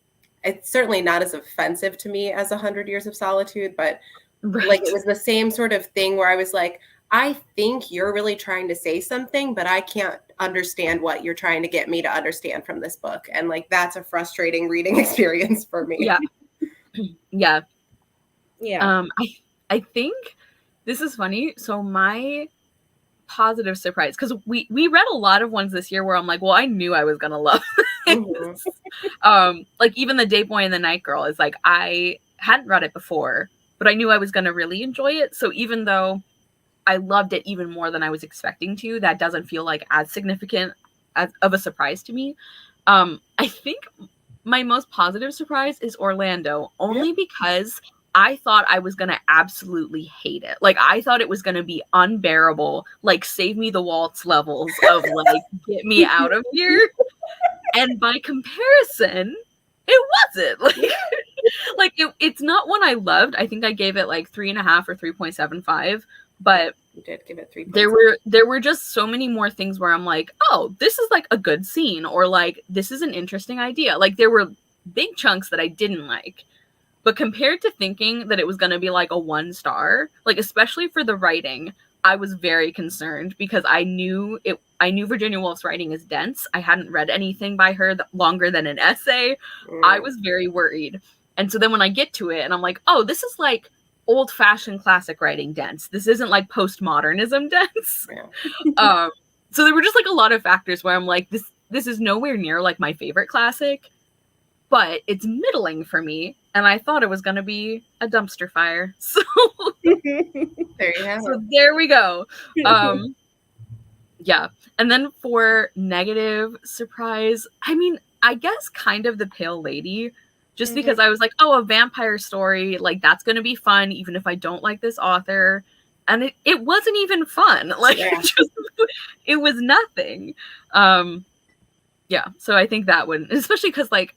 it's certainly not as offensive to me as 100 Years of Solitude, but like it was the same sort of thing where I was like, I think you're really trying to say something, but I can't understand what you're trying to get me to understand from this book. And like, that's a frustrating reading experience for me. Yeah. I think this is funny. So my positive surprise, because we read a lot of ones this year where I'm like, well, I knew I was gonna love this. Like even The Day Boy and the Night Girl is like, I hadn't read it before, but I knew I was gonna really enjoy it. So even though I loved it even more than I was expecting to, that doesn't feel like as significant of a surprise to me. I think my most positive surprise is Orlando, only because I thought I was going to absolutely hate it. Like, I thought it was going to be unbearable, like Save Me the Waltz levels of like, get me out of here. And by comparison, it wasn't. Like, it's not one I loved. I think I gave it like 3.5 or 3.75, but you did give it 3. There were just so many more things where I'm like, oh, this is like a good scene, or like this is an interesting idea. Like, there were big chunks that I didn't like, but compared to thinking that it was going to be like a 1 star, like especially for the writing, I was very concerned because I knew Virginia Woolf's writing is dense. I hadn't read anything by her longer than an essay. I was very worried. And so then when I get to it and I'm like, oh, this is like old-fashioned classic writing dense. This isn't like postmodernism dense. So there were just like a lot of factors where I'm like, this is nowhere near like my favorite classic, but it's middling for me, and I thought it was going to be a dumpster fire. So there you have it. So there we go. Yeah. And then for negative surprise, I mean, I guess kind of The Pale Lady, just because I was like, oh, a vampire story, like that's going to be fun, even if I don't like this author. And it wasn't even fun. Like, it was nothing. Yeah. So I think that one, especially because like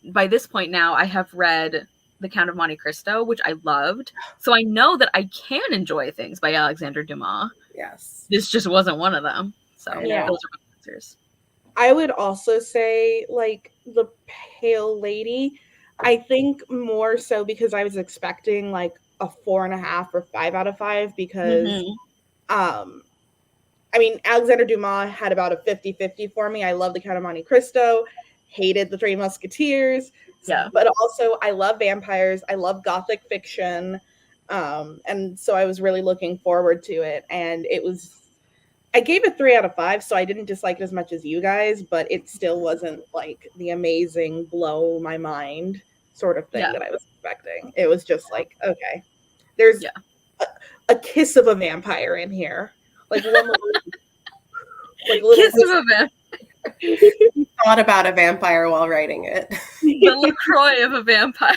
by this point now, I have read The Count of Monte Cristo, which I loved. So I know that I can enjoy things by Alexander Dumas. Yes. This just wasn't one of them. So those are my answers. I would also say like The Pale Lady. I think more so because I was expecting like a 4.5 or 5 out of 5 because I mean, Alexander Dumas had about a 50-50 for me. I love The Count of Monte Cristo, hated The Three Musketeers. Yeah. But also I love vampires. I love gothic fiction. And so I was really looking forward to it. And I gave it 3 out of 5, so I didn't dislike it as much as you guys, but it still wasn't like the amazing blow my mind sort of thing that I was expecting. It was just like, okay, there's a kiss of a vampire in here. Like one little, kiss of a vampire. You thought about a vampire while writing it. The LaCroix of a vampire.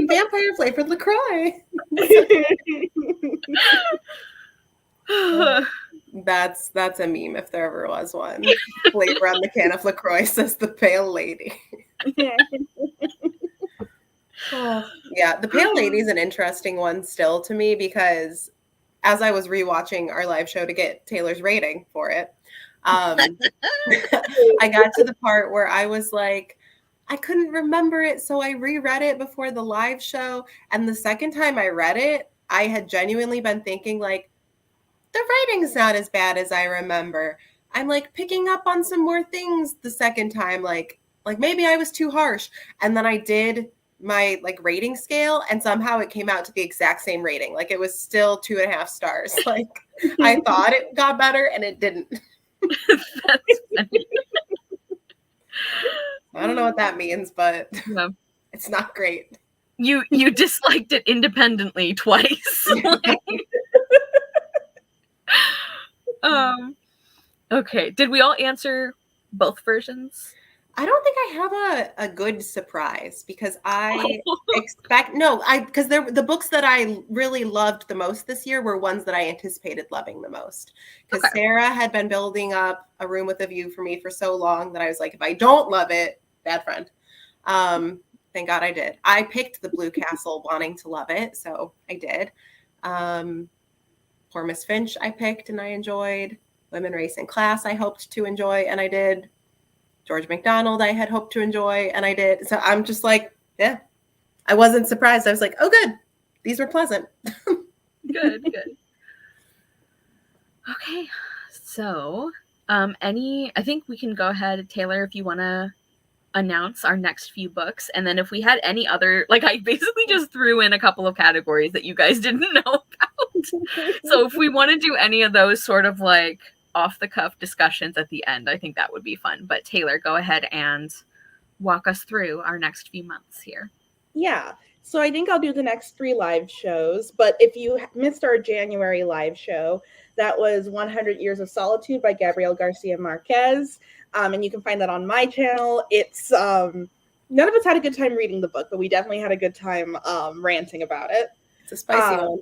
Vampire flavored LaCroix. That's a meme if there ever was one. Flavor on the can of LaCroix says The Pale Lady. Yeah, The Pale Lady is an interesting one still to me because as I was rewatching our live show to get Taylor's rating for it, I got to the part where I was like, I couldn't remember it, so I reread it before the live show. And the second time I read it, I had genuinely been thinking, like, the writing's not as bad as I remember. I'm like picking up on some more things the second time, like maybe I was too harsh. And then I did my like rating scale, and somehow it came out to the exact same rating. Like it was still 2.5 stars. Like I thought it got better, and it didn't. That's funny. I don't know what that means, but Yeah. it's not great. You disliked it independently twice. Okay. Did we all answer both versions? I don't think I have a good surprise because I because the books that I really loved the most this year were ones that I anticipated loving the most. Because Sarah had been building up A Room with a View for me for so long that I was like, if I don't love it, bad friend. Thank God I did. I picked The Blue Castle wanting to love it, so I did. Poor Miss Finch I picked and I enjoyed. Women, Race, and Class I hoped to enjoy and I did. George MacDonald I had hoped to enjoy and I did. So I'm just like, yeah, I wasn't surprised. I was like, oh, good. These were pleasant. Good. Okay. So I think we can go ahead, Taylor, if you want to announce our next few books. And then if we had any other, like I basically just threw in a couple of categories that you guys didn't know about. So if we want to do any of those sort of like off the cuff discussions at the end, I think that would be fun. But Taylor, go ahead and walk us through our next few months here. Yeah. So I think I'll do the next 3 live shows. But if you missed our January live show, that was 100 Years of Solitude by Gabriel Garcia Marquez. And you can find that on my channel. It's none of us had a good time reading the book, but we definitely had a good time ranting about it. It's a spicy one.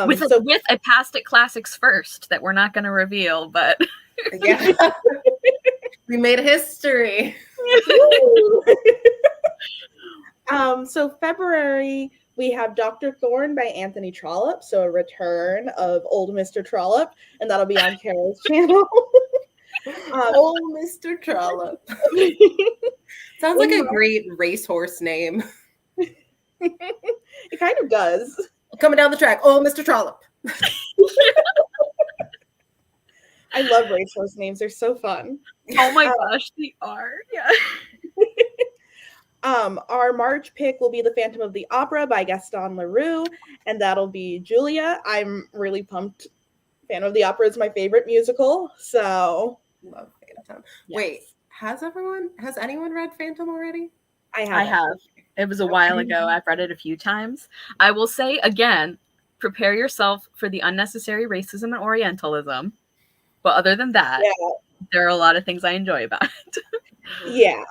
With a past at classics first that we're not going to reveal, but yeah, we made history. So February we have Dr. Thorne by Anthony Trollope, so a return of old Mr. Trollope, and that'll be on Carol's channel. Old Mr. Trollope. Sounds like a great racehorse name. It kind of does. Coming down the track, old Mr. Trollope. I love racehorse names. They're so fun. Oh my gosh, they are. Yeah. Our March pick will be The Phantom of the Opera by Gaston Leroux, and that'll be Julia. I'm really pumped. Phantom of the Opera is my favorite musical, so love Phantom. Yes. Wait, has anyone read Phantom already? I have. It was a while ago. I've read it a few times. I will say again, prepare yourself for the unnecessary racism and Orientalism. But other than that, there are a lot of things I enjoy about it. Yeah.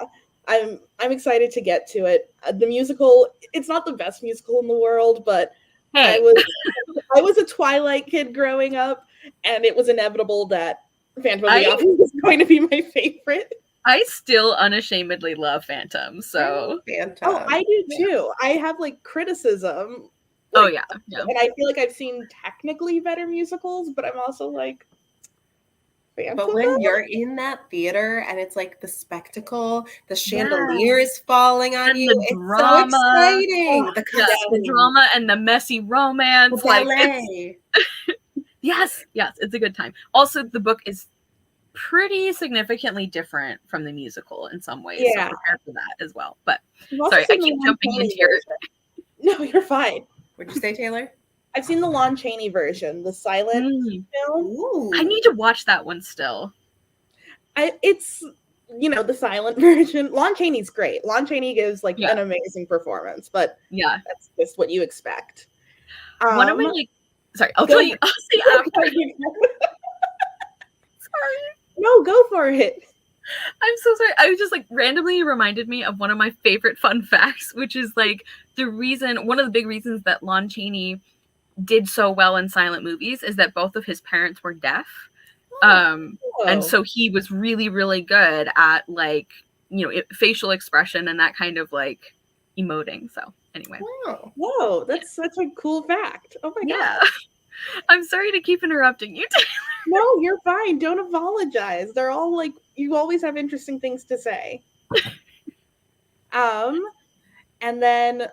I'm excited to get to it. The musical, it's not the best musical in the world, but hey. I was a Twilight kid growing up, and it was inevitable that Phantom of the Opera was going to be my favorite. I still unashamedly love Phantom, so Oh, I do too. I have like criticism. Like, yeah. And I feel like I've seen technically better musicals, but I'm also like, Phantom. But when you're in that theater and it's like the spectacle, the chandelier is falling on you, it's drama. So exciting. Oh, the drama and the messy romance. Yes, it's a good time. Also, the book is pretty significantly different from the musical in some ways. Yeah. So prepare for that as well. But sorry, I keep jumping into your... No, you're fine. What'd you say, Taylor? I've seen the Lon Chaney version, the silent film. Ooh. I need to watch that one still. It's, the silent version. Lon Chaney's great. Lon Chaney gives an amazing performance, but that's just what you expect. One of my sorry, I'll tell you. I'll say after. Sorry. No, go for it. I'm so sorry. I was just randomly reminded me of one of my favorite fun facts, which is one of the big reasons that Lon Chaney did so well in silent movies is that both of his parents were deaf. And so he was really, really good at facial expression and that kind of emoting. So anyway. Whoa, that's such a cool fact. Oh my God. I'm sorry to keep interrupting you. No, you're fine. Don't apologize. They're all like, you always have interesting things to say. And then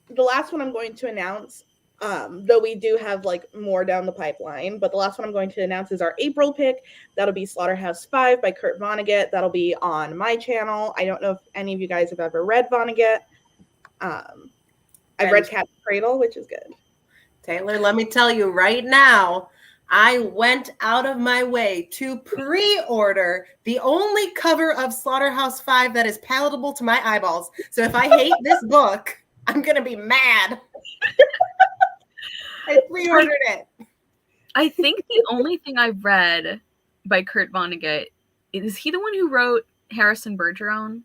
the last one I'm going to announce, though we do have like more down the pipeline, but the last one I'm going to announce is our April pick. That'll be Slaughterhouse-Five by Kurt Vonnegut. That'll be on my channel. I don't know if any of you guys have ever read Vonnegut. I've read Cat's Cradle, which is good. Taylor, let me tell you right now, I went out of my way to pre-order the only cover of Slaughterhouse-Five that is palatable to my eyeballs. So if I hate this book, I'm going to be mad. I pre-ordered it. I think the only thing I've read by Kurt Vonnegut, is he the one who wrote Harrison Bergeron,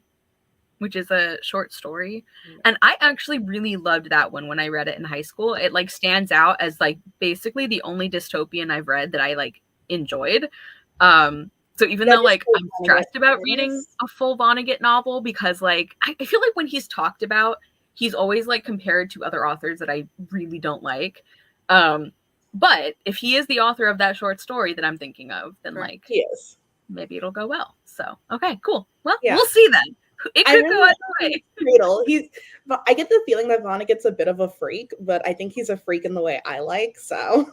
which is a short story? And I actually really loved that one when I read it in high school. It like stands out as like basically the only dystopian I've read that I like enjoyed. So even though like I'm stressed about reading a full Vonnegut novel, because like I feel like when he's talked about, he's always like compared to other authors that I really don't like. But if he is the author of that short story that I'm thinking of, then like he is. Maybe it'll go well. So okay, cool. Well, we'll see then. It could go either way. I get the feeling that Vonnegut's a bit of a freak, but I think he's a freak in the way I like. So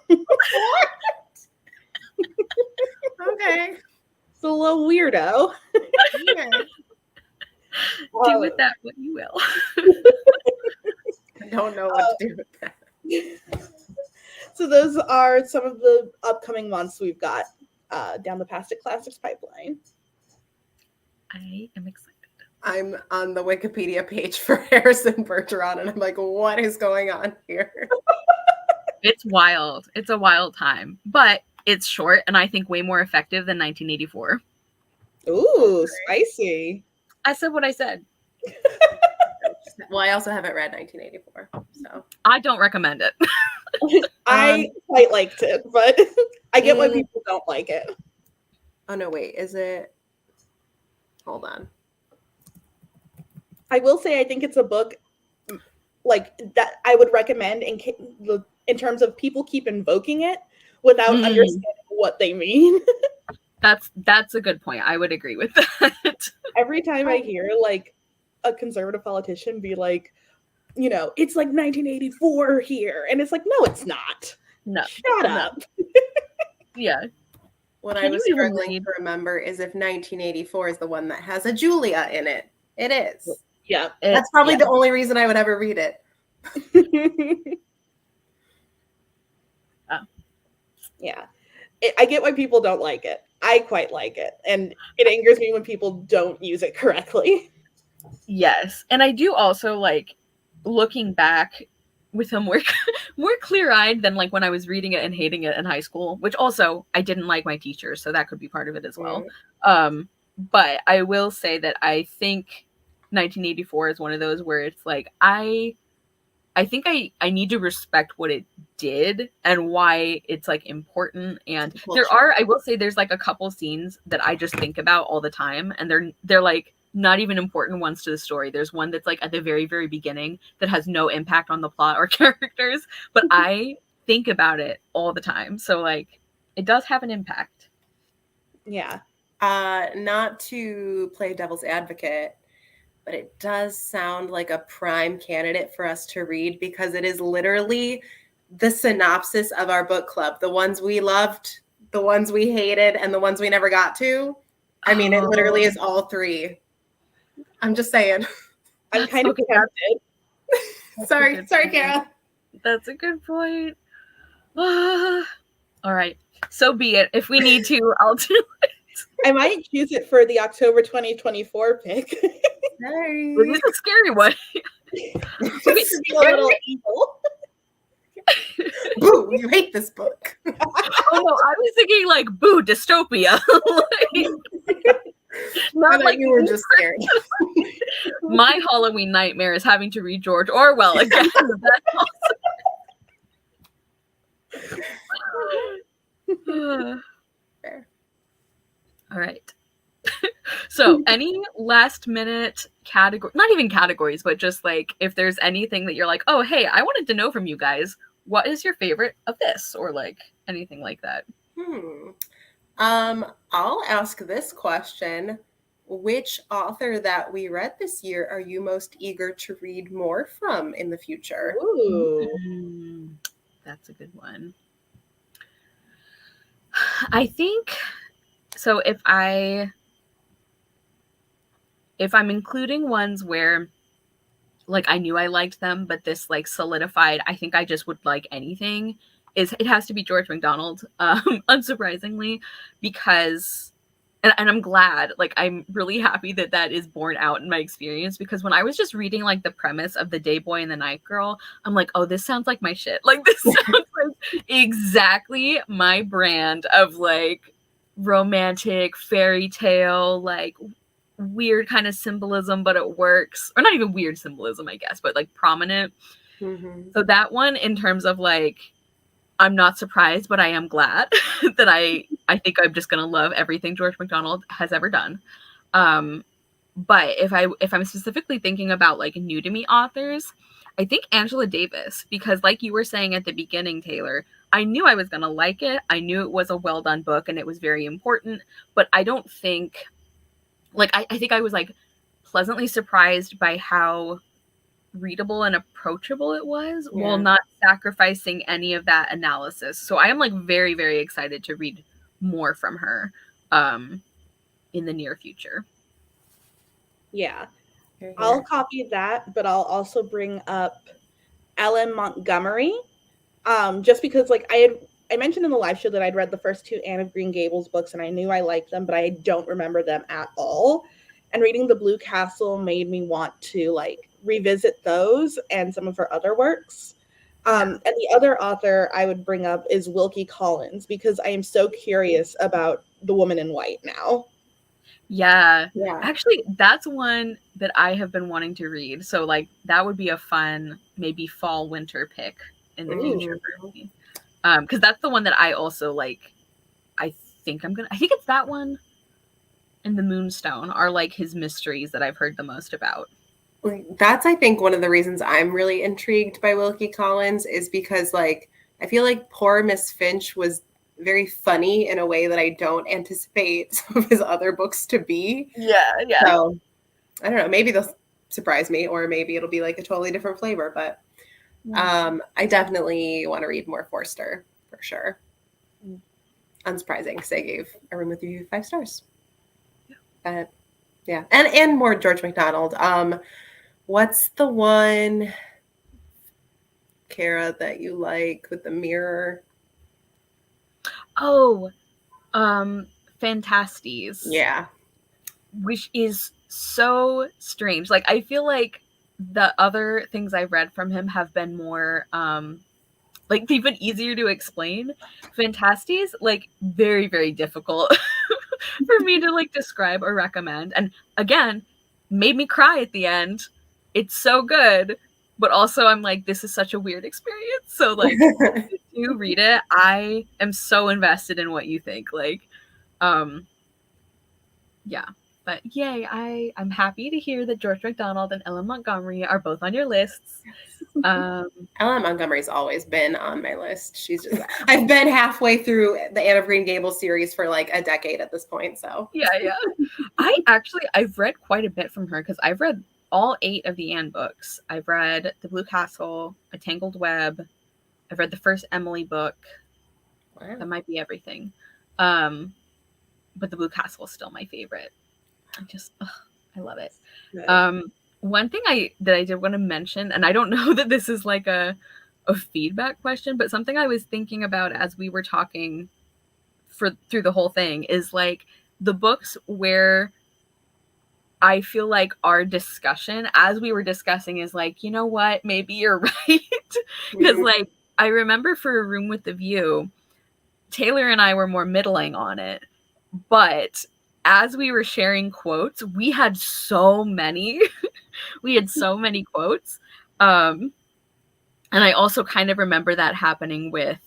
Okay. It's a little weirdo. Okay. Do with that what you will. I don't know what to do with that. So those are some of the upcoming months we've got down the Past It Classics pipeline. I am excited. I'm on the Wikipedia page for Harrison Bergeron, and I'm like, what is going on here? It's wild. It's a wild time, but it's short and I think way more effective than 1984. Ooh, spicy. I said what I said. Well, I also haven't read 1984, so I don't recommend it. I quite liked it, but I get why people don't like it. Oh no, wait, is it? Hold on. I will say I think it's a book like that I would recommend in terms of people keep invoking it without understanding what they mean. That's a good point. I would agree with that. Every time I hear like a conservative politician be like, you know, it's like 1984 here, and it's like, no, it's not. No, shut up. Yeah. What I was struggling to remember is if 1984 is the one that has a Julia in it. It is. Yeah. That's probably the only reason I would ever read it. Yeah. I get why people don't like it. I quite like it. And it angers me when people don't use it correctly. Yes. And I do also like looking back with a more clear-eyed than like when I was reading it and hating it in high school, which also I didn't like my teachers, so that could be part of it as well. But I will say that I think 1984 is one of those where it's like I think I need to respect what it did and why it's like important. And I will say there's like a couple scenes that I just think about all the time, and they're like not even important ones to the story. There's one that's like at the very, very beginning that has no impact on the plot or characters, but I think about it all the time. So like it does have an impact. Yeah. Not to play devil's advocate, but it does sound like a prime candidate for us to read because it is literally the synopsis of our book club. The ones we loved, the ones we hated, and the ones we never got to. I mean, it literally is all three. I'm just saying. I'm kind of tempted. Sorry, Kara. That's a good point. All right. So be it. If we need to, I'll do it. I might choose it for the October 2024 pick. Sorry. Well, this is a scary one. It's a little evil. Boo, you hate this book. Oh no, I was thinking like boo, dystopia. Not like you were just scared. My Halloween nightmare is having to read George Orwell again. Fair. All right. So any last minute category, not even categories, but just like if there's anything that you're like, oh, hey, I wanted to know from you guys, what is your favorite of this, or like anything like that? I'll ask this question. Which author that we read this year are you most eager to read more from in the future? Ooh. That's a good one. I think so. If I'm including ones where like I knew I liked them, but this like solidified, I think I just would like anything, is it has to be George MacDonald, unsurprisingly, because and I'm glad, like I'm really happy that that is borne out in my experience, because when I was just reading like the premise of The Day Boy and the Night Girl, I'm like, oh, this sounds like my shit. Like this sounds like exactly my brand of like romantic fairy tale, like weird kind of symbolism, but it works. Or not even weird symbolism, I guess, but like prominent. So that one, in terms of like, I'm not surprised, but I am glad that I think I'm just gonna love everything George MacDonald has ever done. But if I'm specifically thinking about like new to me authors, I think Angela Davis, because like you were saying at the beginning, Taylor, I knew I was gonna like it. I knew it was a well done book and it was very important, but I don't think like I think I was like pleasantly surprised by how readable and approachable it was, while not sacrificing any of that analysis. So I am like very, very excited to read more from her in the near future. Yeah. I'll copy that, but I'll also bring up Ellen Montgomery. Just because like I mentioned in the live show that I'd read the first two Anne of Green Gables books and I knew I liked them, but I don't remember them at all. And reading The Blue Castle made me want to like revisit those and some of her other works. And the other author I would bring up is Wilkie Collins, because I am so curious about The Woman in White now. Yeah. Actually, that's one that I have been wanting to read. So like that would be a fun maybe fall winter pick in the future for me. Because that's the one that I also like. I think it's that one and The Moonstone are like his mysteries that I've heard the most about. That's, I think, one of the reasons I'm really intrigued by Wilkie Collins is because, like, I feel like Poor Miss Finch was very funny in a way that I don't anticipate some of his other books to be. Yeah. So, I don't know. Maybe they'll surprise me, or maybe it'll be like a totally different flavor. But I definitely want to read more Forster, for sure. Unsurprising, because I gave A Room with You 5 stars. But, yeah. And more George MacDonald. What's the one, Kara, that you like with the mirror? Oh, Fantasties. Yeah. Which is so strange. Like I feel like the other things I've read from him have been more like they've been easier to explain. Fantasties, like very, very difficult for me to like describe or recommend. And again, made me cry at the end. It's so good, but also I'm like, this is such a weird experience. So like if you read it, I am so invested in what you think. Like, yeah. But yay, I'm happy to hear that George MacDonald and Ellen Montgomery are both on your lists. Ellen Montgomery's always been on my list. She's just I've been halfway through the Anne of Green Gables series for like a decade at this point. So yeah. I've read quite a bit from her, because I've read all 8 of the Anne books. I've read The Blue Castle, A Tangled Web. I've read the first Emily book. Wow. That might be everything. But The Blue Castle is still my favorite. I love it. Nice. One thing that I did want to mention, and I don't know that this is like a feedback question, but something I was thinking about as we were talking through the whole thing is like the books where I feel like our discussion as we were discussing is like, you know what, maybe you're right. Because like I remember for A Room with the View, Taylor and I were more middling on it, but as we were sharing quotes, we had so many quotes. And I also kind of remember that happening with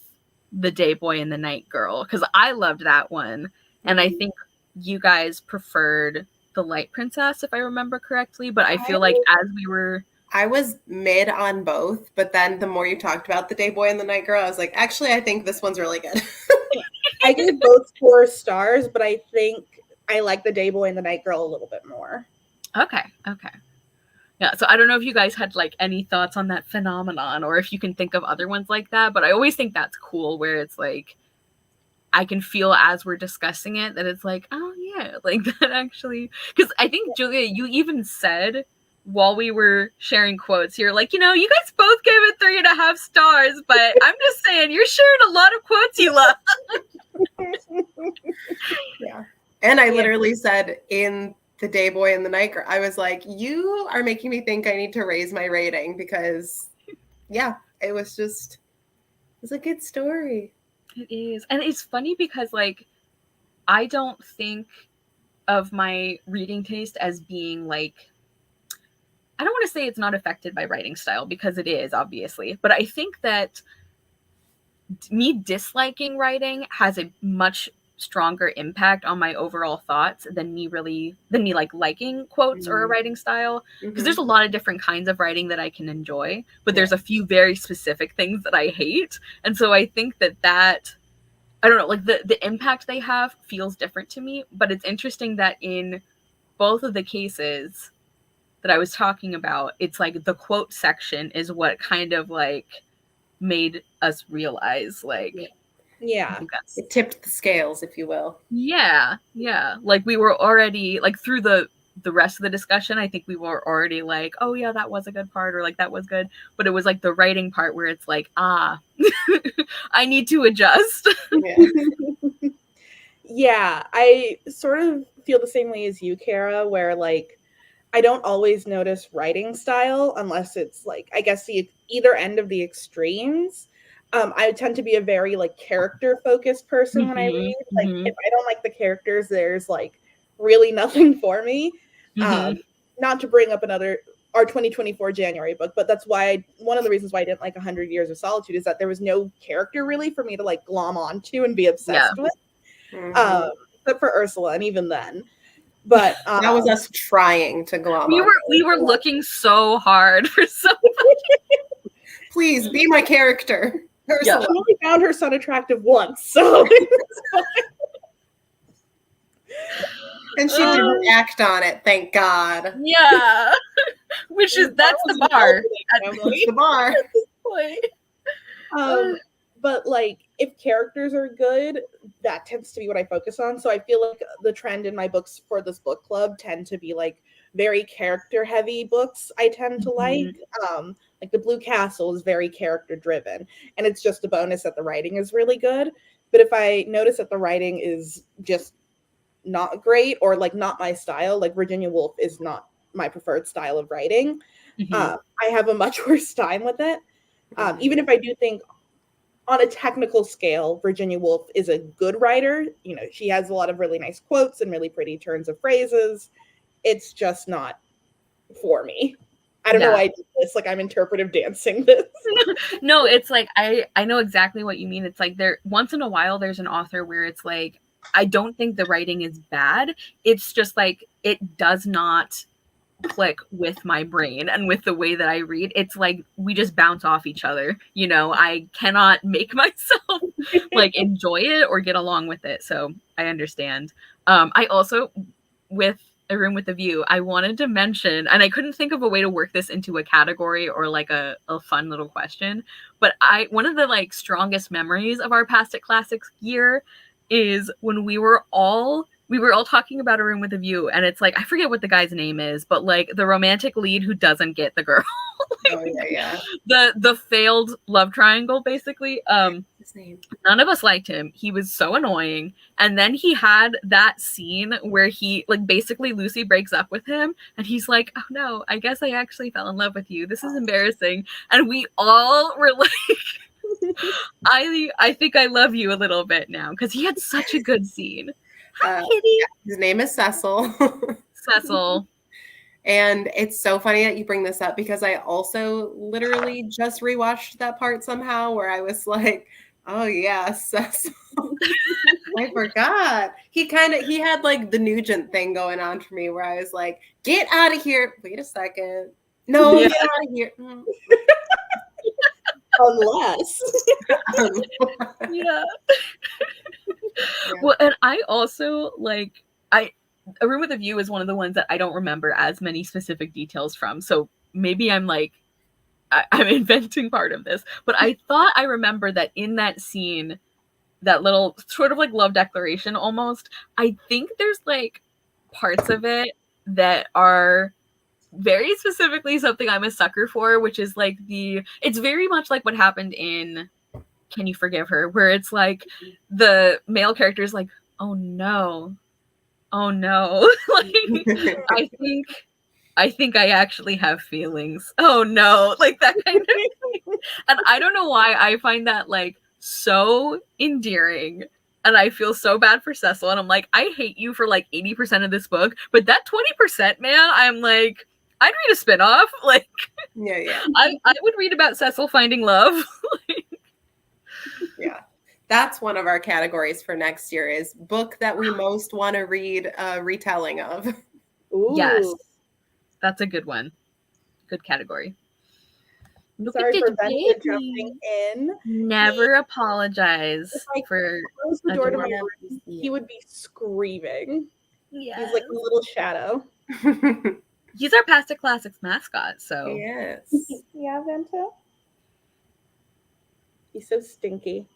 The Day Boy and the Night Girl, because I loved that one. And I think you guys preferred The Light Princess, if I remember correctly. But I feel like as we were I was mid on both, but then the more you talked about the Day Boy and the Night Girl, I was like, actually, I think this one's really good. I gave both 4 stars, but I think I like the Day Boy and the Night Girl a little bit more. Okay. Yeah, so I don't know if you guys had like any thoughts on that phenomenon or if you can think of other ones like that, but I always think that's cool where it's like I can feel as we're discussing it that it's like, oh yeah, like that actually. Because I think, Julia, you even said while we were sharing quotes, you're like, you guys both gave it 3.5 stars, but I'm just saying you're sharing a lot of quotes you love. Yeah. And I literally said in the Day Boy and the Night Girl, I was like, you are making me think I need to raise my rating because, yeah, it was a good story. It is. And it's funny because, like, I don't think of my reading taste as being, like, I don't want to say it's not affected by writing style because it is, obviously. But I think that me disliking writing has a much stronger impact on my overall thoughts than me like liking quotes or a writing style, because there's a lot of different kinds of writing that I can enjoy, but there's a few very specific things that I hate. And so I think that I don't know, like the impact they have feels different to me. But it's interesting that in both of the cases that I was talking about, it's like the quote section is what kind of like made us realize, like, yeah, it tipped the scales, if you will. Yeah. Like we were already like through the rest of the discussion, I think we were already like, oh yeah, that was a good part, or like that was good. But it was like the writing part where it's like, I need to adjust. Yeah, I sort of feel the same way as you, Kara, where like I don't always notice writing style unless it's like, I guess, the either end of the extremes. I tend to be a very like character focused person when I read. Like if I don't like the characters, there's like really nothing for me. Not to bring up our 2024 January book, but that's why one of the reasons why I didn't like 100 Years of Solitude is that there was no character really for me to like glom onto and be obsessed with. Except for Ursula, and even then. But that was us trying to glom on. We were looking so hard for something. Please be my character. Ursula. She only found her son attractive once, so and she didn't act on it, thank God. Yeah. Which is that's the bar. That's the bar. But like if characters are good, that tends to be what I focus on. So I feel like the trend in my books for this book club tend to be like very character heavy books. I tend to like the Blue Castle is very character driven, and it's just a bonus that the writing is really good. But if I notice that the writing is just not great or like not my style, like Virginia Woolf is not my preferred style of writing, I have a much worse time with it. Even if I do think on a technical scale, Virginia Woolf is a good writer. You know, she has a lot of really nice quotes and really pretty turns of phrases. It's just not for me. I don't know why I did this. Like I'm interpretive dancing this. No, it's like I know exactly what you mean. It's like there once in a while there's an author where it's like I don't think the writing is bad. It's just like it does not click with my brain and with the way that I read. It's like we just bounce off each other. You know, I cannot make myself like enjoy it or get along with it. So I understand. I also, with A Room with a View, I wanted to mention, and I couldn't think of a way to work this into a category or like a fun little question, but one of the like strongest memories of our Past It Classics year is when we were all talking about A Room with a View, and it's like I forget what the guy's name is, but like the romantic lead who doesn't get the girl. The failed love triangle, basically. His name. None of us liked him. He was so annoying. And then he had that scene where he like basically Lucy breaks up with him and he's like, oh no, I guess I actually fell in love with you. This is embarrassing. And we all were like I think I love you a little bit now, because he had such a good scene. Hi, Kitty. His name is Cecil. Cecil. And it's so funny that you bring this up because I also literally just rewatched that part somehow where I was like, oh yeah, Cecil. I forgot. He had like the Nugent thing going on for me where I was like, get out of here. Wait a second. No, Yeah. get out of here. Unless. Yeah. Yeah. Well, and I also like A Room with a View is one of the ones that I don't remember as many specific details from. So maybe I'm like I'm inventing part of this, but I thought I remember that in that scene, that little sort of like love declaration almost, I think there's like parts of it that are very specifically something I'm a sucker for, which is like it's very much like what happened in Can You Forgive Her, where it's like the male character is like, oh no, like I think I actually have feelings. Oh no, like that kind of thing. And I don't know why I find that like so endearing. And I feel so bad for Cecil. And I'm like, I hate you for like 80% of this book, but that 20%, man, I'm like, I'd read a spinoff. Like, Yeah. I would read about Cecil finding love. Yeah. That's one of our categories for next year is book that we most want to read a retelling of. Ooh. Yes. That's a good one. Good category. Look Sorry at for this Benta baby. jumping in. Never apologize for close the door to my adorable. room, he would be screaming. Yes. He's like a little shadow. He's our Pasta Classics mascot, so. Yes. Yeah, Benta. He's so stinky.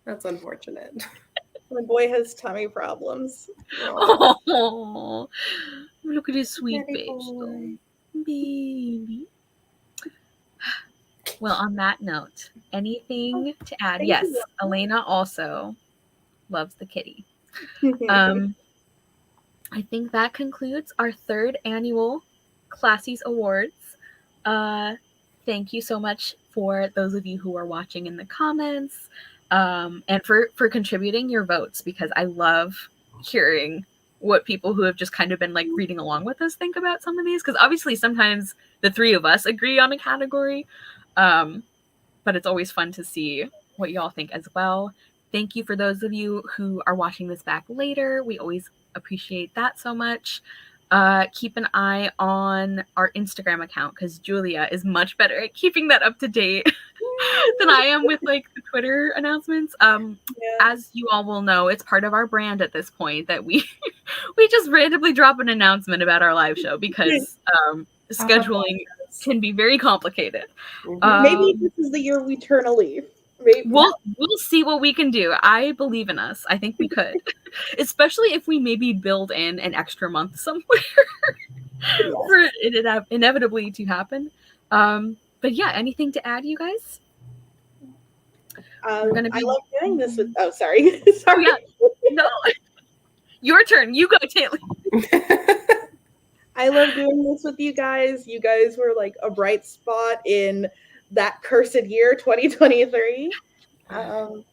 That's unfortunate. My boy has tummy problems. Oh, look at his sweet Daddy face, boy. though. Baby. Well, on that note, anything to add? Thank Yes, you. Elena also loves the kitty. I think that concludes our third annual Classies Awards. Thank you so much for those of you who are watching in the comments, and for contributing your votes, because I love hearing what people who have just kind of been like reading along with us think about some of these, because obviously sometimes the three of us agree on a category, but it's always fun to see what y'all think as well. Thank you for those of you who are watching this back later. We always appreciate that so much. Keep an eye on our Instagram account, because Julia is much better at keeping that up to date than I am with like the Twitter announcements. As you all will know, it's part of our brand at this point that we just randomly drop an announcement about our live show, because scheduling can be very complicated. Maybe this is the year we turn a leaf. Maybe. We'll see what we can do. I believe in us. I think we could, especially if we maybe build in an extra month somewhere for it inevitably to happen. But yeah, anything to add, you guys? I love doing this with. Oh, sorry. Sorry. Oh, yeah. No, your turn. You go, Taylor. I love doing this with you guys. You guys were like a bright spot in that cursed year, 2023. And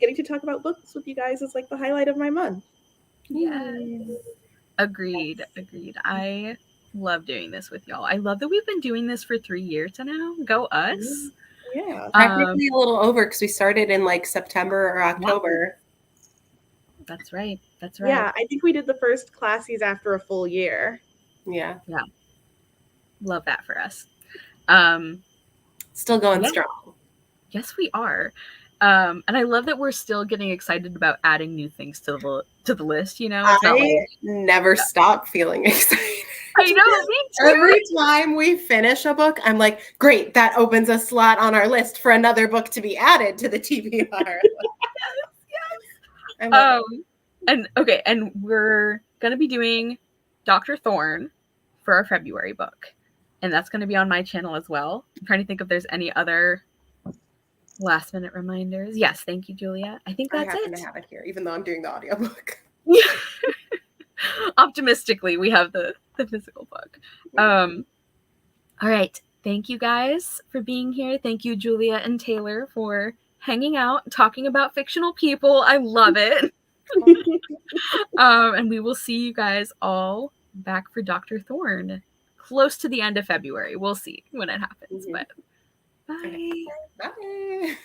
getting to talk about books with you guys is like the highlight of my month. Yes. Agreed. I love doing this with y'all. I love that we've been doing this for 3 years now. Go us. Yeah. Technically a little over, because we started in like September or October. That's right. Yeah, I think we did the first Classies after a full year. Yeah. Love that for us. Still going strong. Yes, we are. And I love that we're still getting excited about adding new things to the list. You know, it's not like never stop feeling excited. I know. Me too. Every time we finish a book, I'm like, great, that opens a slot on our list for another book to be added to the TBR. Yes. And we're gonna be doing Dr. Thorne for our February book, and that's gonna be on my channel as well. I'm trying to think if there's any other last minute reminders. Yes, thank you, Julia. I think that's I happen to have it here, even though I'm doing the audiobook. Optimistically, we have the physical book. All right. Thank you guys for being here. Thank you, Julia and Taylor, for hanging out, talking about fictional people. I love it. And we will see you guys all back for Dr. Thorne close to the end of February. We'll see when it happens. But bye. Bye.